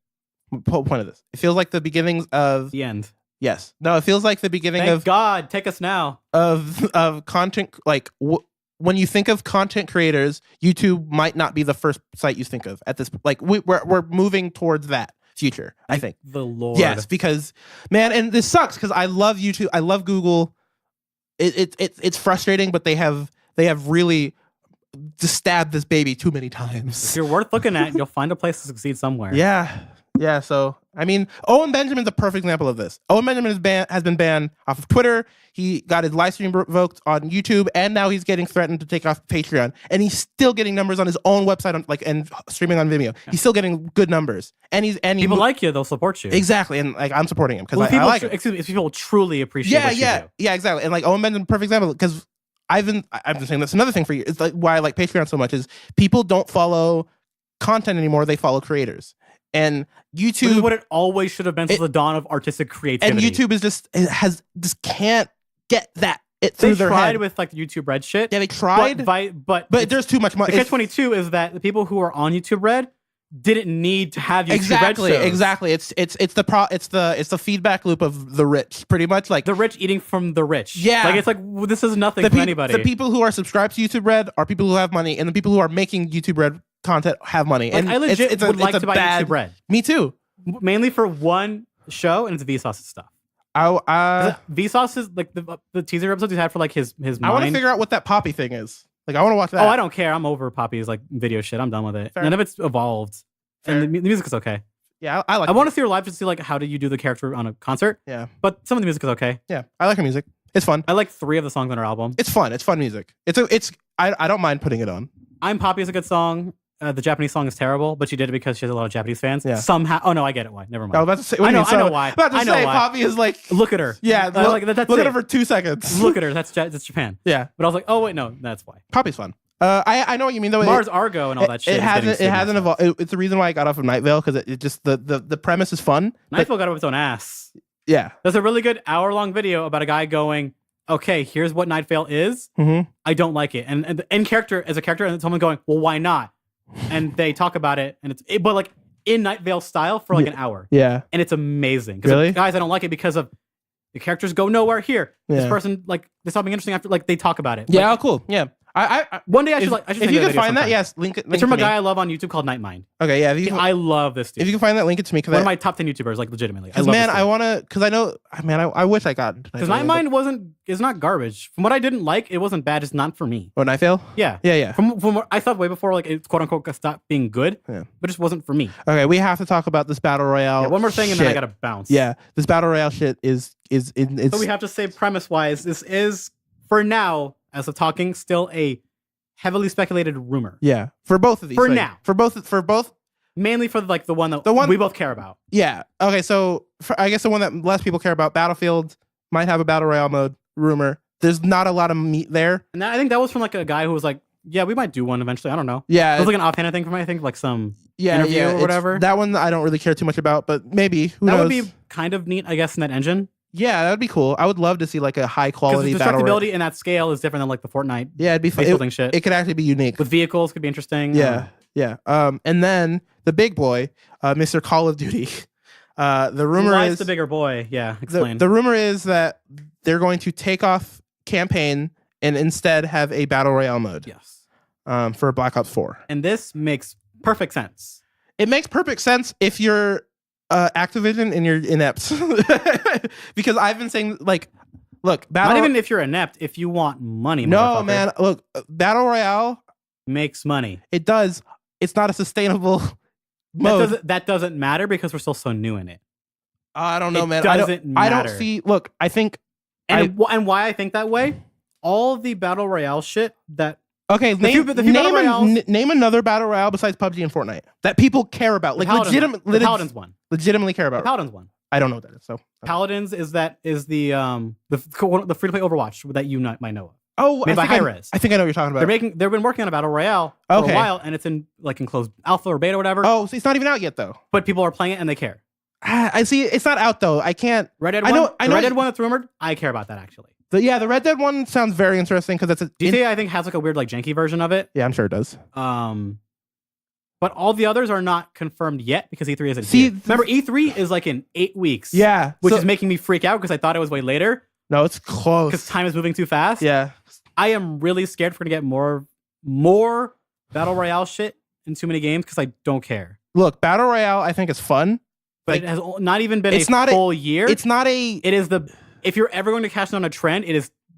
the whole point of this. It feels like the beginnings of the end. Yes. No, it feels like the beginning Thank God, take us now. of content. Like when you think of content creators, YouTube might not be the first site you think of at this. Like we're moving towards that future. I think the Lord. Yes, because man, and this sucks because I love YouTube. I love Google. It's frustrating, but they have really just stabbed this baby too many times. If you're worth looking at, you'll find a place to succeed somewhere. Yeah. So I mean, Owen Benjamin's a perfect example of this. Owen Benjamin has been banned off of Twitter. He got his live stream revoked on YouTube, and now he's getting threatened to take off Patreon. And he's still getting numbers on his own website, and streaming on Vimeo. He's still getting good numbers. And people like you, they'll support you. Exactly, and like I'm supporting him because I like it. Excuse me, if people truly appreciate what you do. Yeah, exactly. And like Owen Benjamin's a perfect example because I've been saying that's another thing for you. It's like why I like Patreon so much is people don't follow content anymore; they follow creators. And YouTube, this is what it always should have been since the dawn of artistic creativity. And YouTube is just can't get that through their head. They tried with like the YouTube Red shit. Yeah, they tried, but there's too much money. The catch-22 is that the people who are on YouTube Red didn't need to have YouTube Red shows. Exactly. It's the feedback loop of the rich, pretty much. Like the rich eating from the rich. Yeah, like it's like this is nothing for anybody. The people who are subscribed to YouTube Red are people who have money, and the people who are making YouTube Red content have money. Like, and I legit would like to buy YouTube Red. Me too. Mainly for one show, and it's Vsauce's stuff. Vsauce is like the teaser episodes he's had for like his mind. I want to figure out what that Poppy thing is. Like I want to watch that. Oh, I don't care. I'm over Poppy's like video shit. I'm done with it. None of it's evolved. Fair. And the music is okay. Yeah, I like. I want to see her live to see like how do you do the character on a concert. Yeah, but some of the music is okay. Yeah, I like her music. It's fun. I like 3 of the songs on her album. It's fun. It's fun music. I don't mind putting it on. I'm Poppy is a good song. The Japanese song is terrible, but she did it because she has a lot of Japanese fans. Yeah. Somehow. Oh no, I get it. Why? Never mind. I was about to say. I know why. I was about to say Poppy is like. Look at her. Yeah. Look at her for 2 seconds. Look at her. That's Japan. Yeah. But I was like, oh wait, no, that's why. Poppy's fun. I know what you mean though. Mars Argo and all that shit. It hasn't evolved. It's the reason why I got off of Night Vale because it just the premise is fun. Night Vale got off its own ass. Yeah. There's a really good hour-long video about a guy going, okay, here's what Night Vale is. Mm-hmm. I don't like it. And the end character as a character, and someone going, well, why not? And they talk about it, and but like in Night Vale style for like an hour. Yeah. And it's amazing. Really? Guys, I don't like it because of the characters go nowhere here. Yeah. This person, like, they stop being interesting after, like, they talk about it. Yeah, like, oh, cool. Yeah. One day I should if you can find that, yes, link it. It's from a guy I love on YouTube called Nightmind. Okay, yeah. I love this dude. If you can find that, link it to me. One of my top 10 YouTubers, like legitimately. Because man, I want to. Because I know, man, I wish I got. Because Nightmind is not garbage. From what I didn't like, it wasn't bad. It's not for me. Oh, Night Vale? Yeah. Yeah. From what I thought way before, like it quote unquote stopped being good. Yeah. But it just wasn't for me. Okay, we have to talk about this battle royale. Yeah, one more thing, and then I gotta bounce. Yeah, this battle royale shit is. So we have to say premise wise, this is for now, as of talking, still a heavily speculated rumor. Yeah, for both of these. Now. For both. Mainly for like the one we both care about. Yeah. Okay. So I guess the one that less people care about, Battlefield, might have a battle royale mode. Rumor. There's not a lot of meat there. And I think that was from like a guy who was like, "Yeah, we might do one eventually." I don't know. Yeah. It was like an offhanded thing from I think like some interview or whatever. That one I don't really care too much about, but maybe who knows? That would be kind of neat, I guess, in that engine. Yeah, that would be cool. I would love to see like a high quality battle. Because the destructibility in that scale is different than like the Fortnite. Yeah, it'd be fun. Shit. It could actually be unique. With vehicles, could be interesting. Yeah, yeah. And then the big boy, Mr. Call of Duty. The rumor is the bigger boy. Yeah, explain. The rumor is that they're going to take off campaign and instead have a battle royale mode. Yes. For Black Ops 4. And this makes perfect sense. It makes perfect sense if you're Activision and you're inept. Because I've been saying, like, look, not even if you're inept, if you want money. No, man, look, battle royale makes money. It does. It's not a sustainable mode. That doesn't matter because we're still so new in it. I don't know, man. Matter. I don't see. Look, I think, and why I think that way. All the battle royale shit that. Okay, name another battle royale besides PUBG and Fortnite that people care about. Like legitimately, Paladins one. Legitimately care about. Paladins one. I don't know what that is. So Paladins is the free to play Overwatch that you might know of. Oh, made by Hi-Rez. I think I know what you're talking about. They've been working on a battle royale for a while, and it's in closed alpha or beta or whatever. Oh, so it's not even out yet though. But people are playing it and they care. I see. It's not out though. I can't. Red Dead 1. I know. Red Dead 1 that's rumored. I care about that actually. The Red Dead one sounds very interesting because it's GTA I think has like a weird like janky version of it. Yeah, I'm sure it does. But all the others are not confirmed yet because E3 isn't here. Remember, E3 is like in 8 weeks. Yeah. Which is making me freak out because I thought it was way later. No, it's close. Because time is moving too fast. Yeah. I am really scared we're going to get more Battle Royale shit in too many games because I don't care. Look, Battle Royale I think is fun. But it has not even been a full year. It is if you're ever going to cash in on a trend,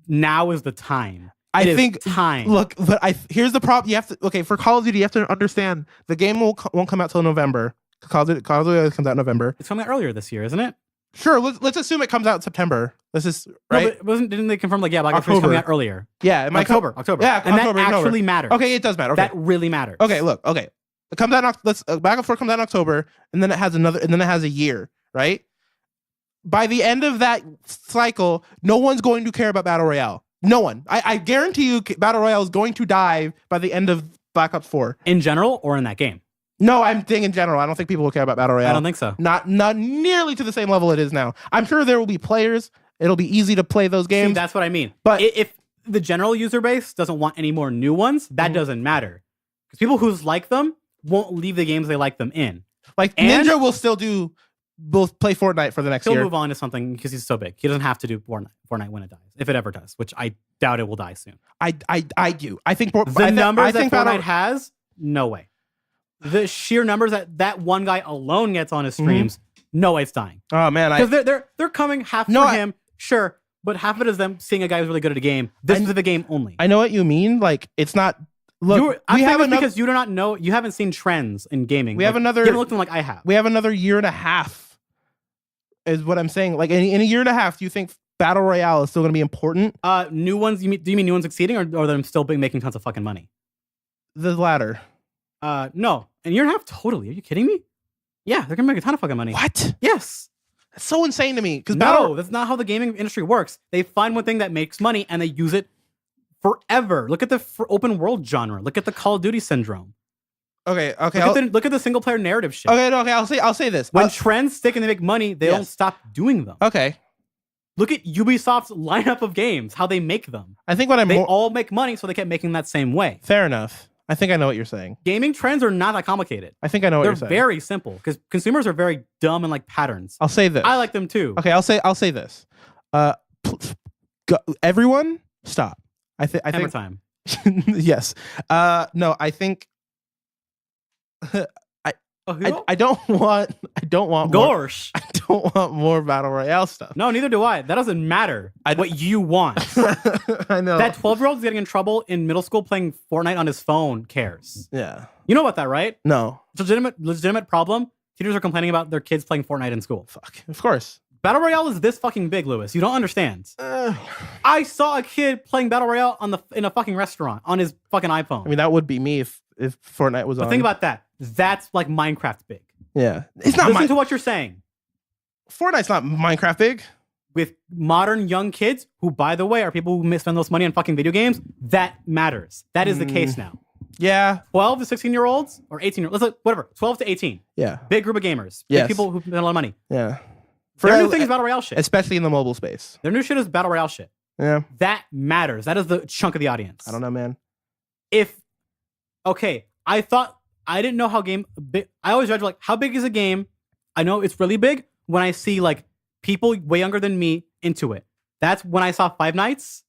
now is the time. I think time. Look, but here's the problem. You have to for Call of Duty, you have to understand the game won't come out till November. Call of Duty comes out in November. It's coming out earlier this year, isn't it? Sure. Let's assume it comes out in September. This is right. No, didn't they confirm Black Ops 3 is coming out earlier? Yeah, October. Yeah, and October, that actually matters. Okay, it does matter. Okay. That really matters. Okay, look. Okay, it comes out. Black Ops 4 comes out in October, and then it has a year, right? By the end of that cycle, no one's going to care about Battle Royale. No one. I guarantee you Battle Royale is going to die by the end of Black Ops 4. In general or in that game? No, I'm saying in general. I don't think people will care about Battle Royale. I don't think so. Not nearly to the same level it is now. I'm sure there will be players. It'll be easy to play those games. See, that's what I mean. But if the general user base doesn't want any more new ones, that doesn't matter. Because people who like them won't leave the games they like them in. Like Ninja will play Fortnite for the next year. He'll move on to something because he's so big. He doesn't have to do Fortnite when it dies, if it ever does, which I doubt it will die soon. I do. I think numbers that Fortnite has, no way. The sheer numbers that one guy alone gets on his streams, no way it's dying. Oh man, because they're coming half for him, sure, but half of it is them seeing a guy who's really good at a game. This is the game only. I know what you mean. Like it's not. Look, because you do not know. You haven't seen trends in gaming. You haven't looked at them like I have. We have another year and a half. Is what I'm saying. Like in a year and a half, do you think Battle Royale is still going to be important? New ones. Do you mean new ones succeeding, or them still making tons of fucking money? The latter. No. In a year and a half, totally. Are you kidding me? Yeah, they're gonna make a ton of fucking money. What? Yes. That's so insane to me. Because that's not how the gaming industry works. They find one thing that makes money and they use it forever. Look at the open world genre. Look at the Call of Duty syndrome. Okay. Look at the single player narrative shit. Okay. I'll say this. When trends stick and they make money, they don't stop doing them. Okay. Look at Ubisoft's lineup of games, how they make them. I think they all make money, so they kept making that same way. Fair enough. I think I know what you're saying. Gaming trends are not that complicated. I think I know what you're saying. They're very simple because consumers are very dumb and like patterns. I'll say this. I like them too. Okay, I'll say this. Everyone, stop. I think time. Yes. No, I think. I don't want Gorsh. I don't want more Battle Royale stuff. No, neither do I. That doesn't matter what you want. I know. That 12-year-old is getting in trouble in middle school playing Fortnite on his phone cares. Yeah. You know about that, right? No. It's a legitimate problem. Teachers are complaining about their kids playing Fortnite in school. Fuck. Of course. Battle Royale is this fucking big, Lewis. You don't understand. I saw a kid playing Battle Royale in a fucking restaurant on his fucking iPhone. I mean, that would be me if Fortnite was on. But think about that. That's like Minecraft big. Yeah. It's not. Listen to what you're saying. Fortnite's not Minecraft big. With modern young kids, who, by the way, are people who spend those money on fucking video games, that matters. That is the case now. Yeah. 12 to 16-year-olds or 18-year-olds, let's look, whatever. 12 to 18. Yeah. Big group of gamers. Yes. Big people who spend a lot of money. Yeah. Their new thing is Battle Royale shit. Especially in the mobile space. Their new shit is Battle Royale shit. Yeah. That matters. That is the chunk of the audience. I don't know, man. I didn't know how big. I always judge like how big is a game. I know it's really big when I see like people way younger than me into it. That's when I saw Five Nights.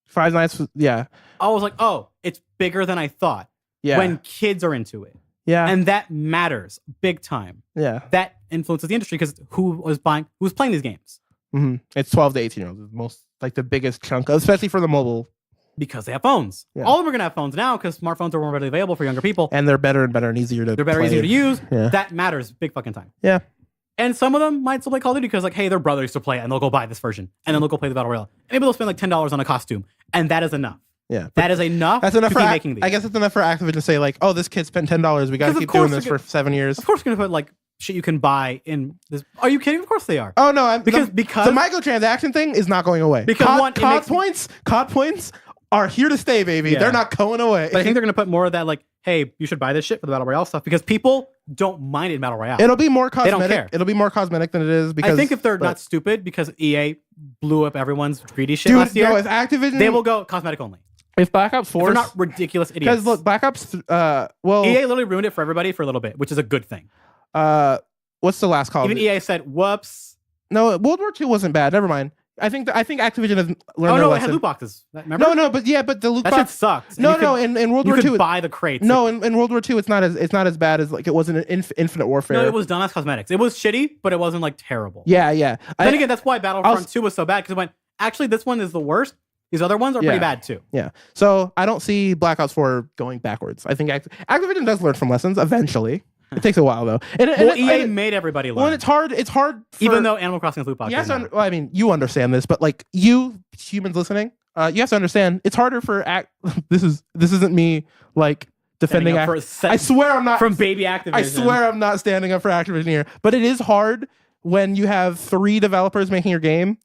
Five Nights, yeah. I was like, oh, it's bigger than I thought. Yeah. When kids are into it. Yeah. And that matters big time. Yeah. That influences the industry because who's playing these games? Mm-hmm. It's 12 to 18-year-olds. Most like the biggest chunk, especially for the mobile. Because they have phones. Yeah. All of them are going to have phones now because smartphones are more readily available for younger people. And they're better and easier to easier to use. Yeah. That matters big fucking time. Yeah. And some of them might still play Call of Duty because like, hey, their brother used to play it and they'll go buy this version. And then they'll go play the Battle Royale. And maybe they'll spend like $10 on a costume. And that is enough. Yeah. That is enough. That's enough to keep making these. I guess it's enough for Activision to say like, oh, this kid spent $10. We got to keep doing this for 7 years. Of course, we're going to put like shit you can buy in this. Are you kidding? Of course they are. Oh no, because the microtransaction thing is not going away. Because COD points are here to stay, baby. Yeah. They're not going away. But I think they're going to put more of that like, hey, you should buy this shit for the Battle Royale stuff because people don't mind it in Battle Royale. It'll be more cosmetic. They don't care. It'll be more cosmetic than it is because I think if they're not stupid because EA blew up everyone's greedy shit last year, no, if Activision, they will go cosmetic only. If Black Ops 4, they're not ridiculous idiots. Because look, Black Ops. Well, EA literally ruined it for everybody for a little bit, which is a good thing. What's the last Call? Even EA said, "Whoops." No, World War II wasn't bad. Never mind. I think Activision has learned their lesson. It had loot boxes. Remember? No, but the loot box shit sucked. In World War II, you could buy the crates. No, in World War II, it's not as bad as like it was in Infinite Warfare. No, it was done as cosmetics. It was shitty, but it wasn't like terrible. Yeah. Then again, that's why Battlefront 2 was so bad because it went. Actually, this one is the worst. These other ones are pretty bad too. Yeah. So I don't see Black Ops 4 going backwards. I think Activision does learn from lessons eventually. It takes a while though. EA made everybody learn. Well, it's hard. Even though Animal Crossing is loot box. Yes, I mean you understand this, but like you humans listening, you have to understand it's harder for This isn't me like defending. I swear I'm not from baby Activision. I swear I'm not standing up for Activision here. But it is hard when you have 3 developers making your game.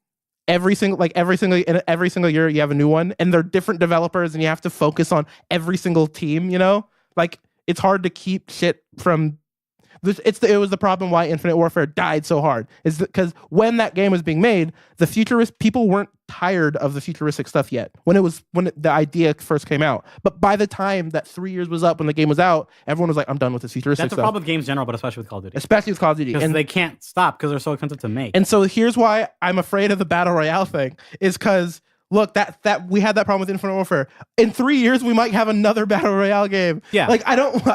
Every single year you have a new one, and they're different developers, and you have to focus on every single team. You know, like. It's hard to keep shit from this. It was the problem why Infinite Warfare died so hard. Is because when that game was being made, people weren't tired of the futuristic stuff yet. When the idea first came out, but by the time that 3 years was up, when the game was out, everyone was like, "I'm done with this futuristic stuff." That's the problem with games in general, but especially with Call of Duty. Because they can't stop because they're so expensive to make. And so here's why I'm afraid of the battle royale thing. Is because. Look, that we had that problem with Infinite Warfare. In 3 years, we might have another battle royale game. Yeah, like I don't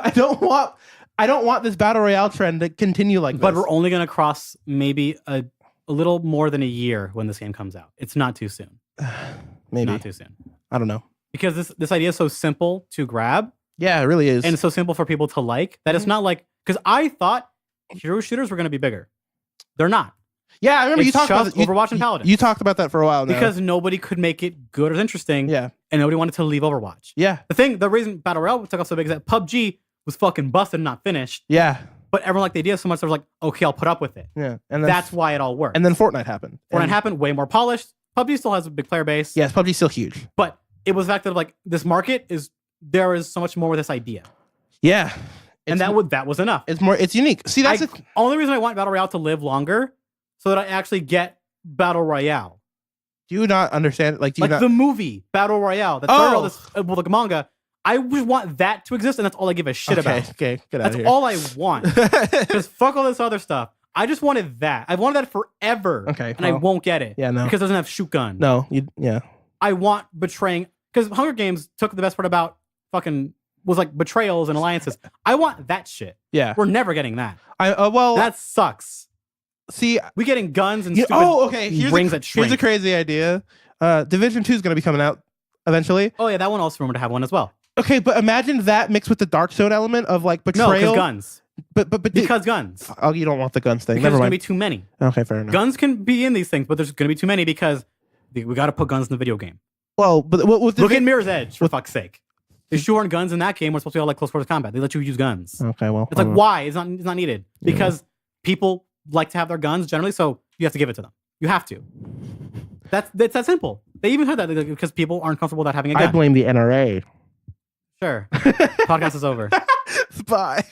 want this battle royale trend to continue like this. But we're only gonna cross maybe a little more than a year when this game comes out. It's not too soon. Maybe not too soon. I don't know because this idea is so simple to grab. Yeah, it really is, and it's so simple for people to like that it's not like because I thought hero shooters were gonna be bigger. They're not. Yeah, I remember you talked about Overwatch and Paladins. You talked about that for a while now. Because nobody could make it good or interesting. Yeah. And nobody wanted to leave Overwatch. Yeah. The reason Battle Royale took off so big is that PUBG was fucking busted and not finished. Yeah. But everyone liked the idea so much, they were like, okay, I'll put up with it. Yeah. And that's why it all worked. And then Fortnite happened. Fortnite happened, way more polished. PUBG still has a big player base. Yes, PUBG's still huge. But it was the fact that like this market there is so much more with this idea. Yeah. And that was enough. It's unique. See, that's the only reason I want Battle Royale to live longer so that I actually get Battle Royale. Do you not understand? The movie Battle Royale that started all this with the manga. I just want that to exist, and that's all I give a shit about. Okay, get out of here. That's all I want. Because fuck all this other stuff. I just wanted that. I've wanted that forever. Okay, and I won't get it. Yeah, no, because it doesn't have shoot gun. No, I want betraying because Hunger Games took the best part about fucking was like betrayals and alliances. I want that shit. Yeah, we're never getting that. That sucks. See, we getting guns and stupid rings that shrink. Here's a crazy idea. Division 2 is going to be coming out eventually. Oh yeah, that one also rumored to have one as well. Okay, but imagine that mixed with the Dark Zone element of like betrayal. No, because guns. But because guns. Oh, you don't want the guns thing. Because Never there's mind. Gonna be too many. Okay, fair enough. Guns can be in these things, but there's gonna be too many because we got to put guns in the video game. Well, but look at Mirror's Edge for fuck's sake. They shoehorn guns in that game. We're supposed to be all like close quarters combat. They let you use guns. Okay, well, it's like why? It's not needed because people like to have their guns generally, so you have to give it to them. You have to. That's that simple. They even heard that because people aren't comfortable without having a gun. I blame the NRA. Sure. Podcast is over. Bye.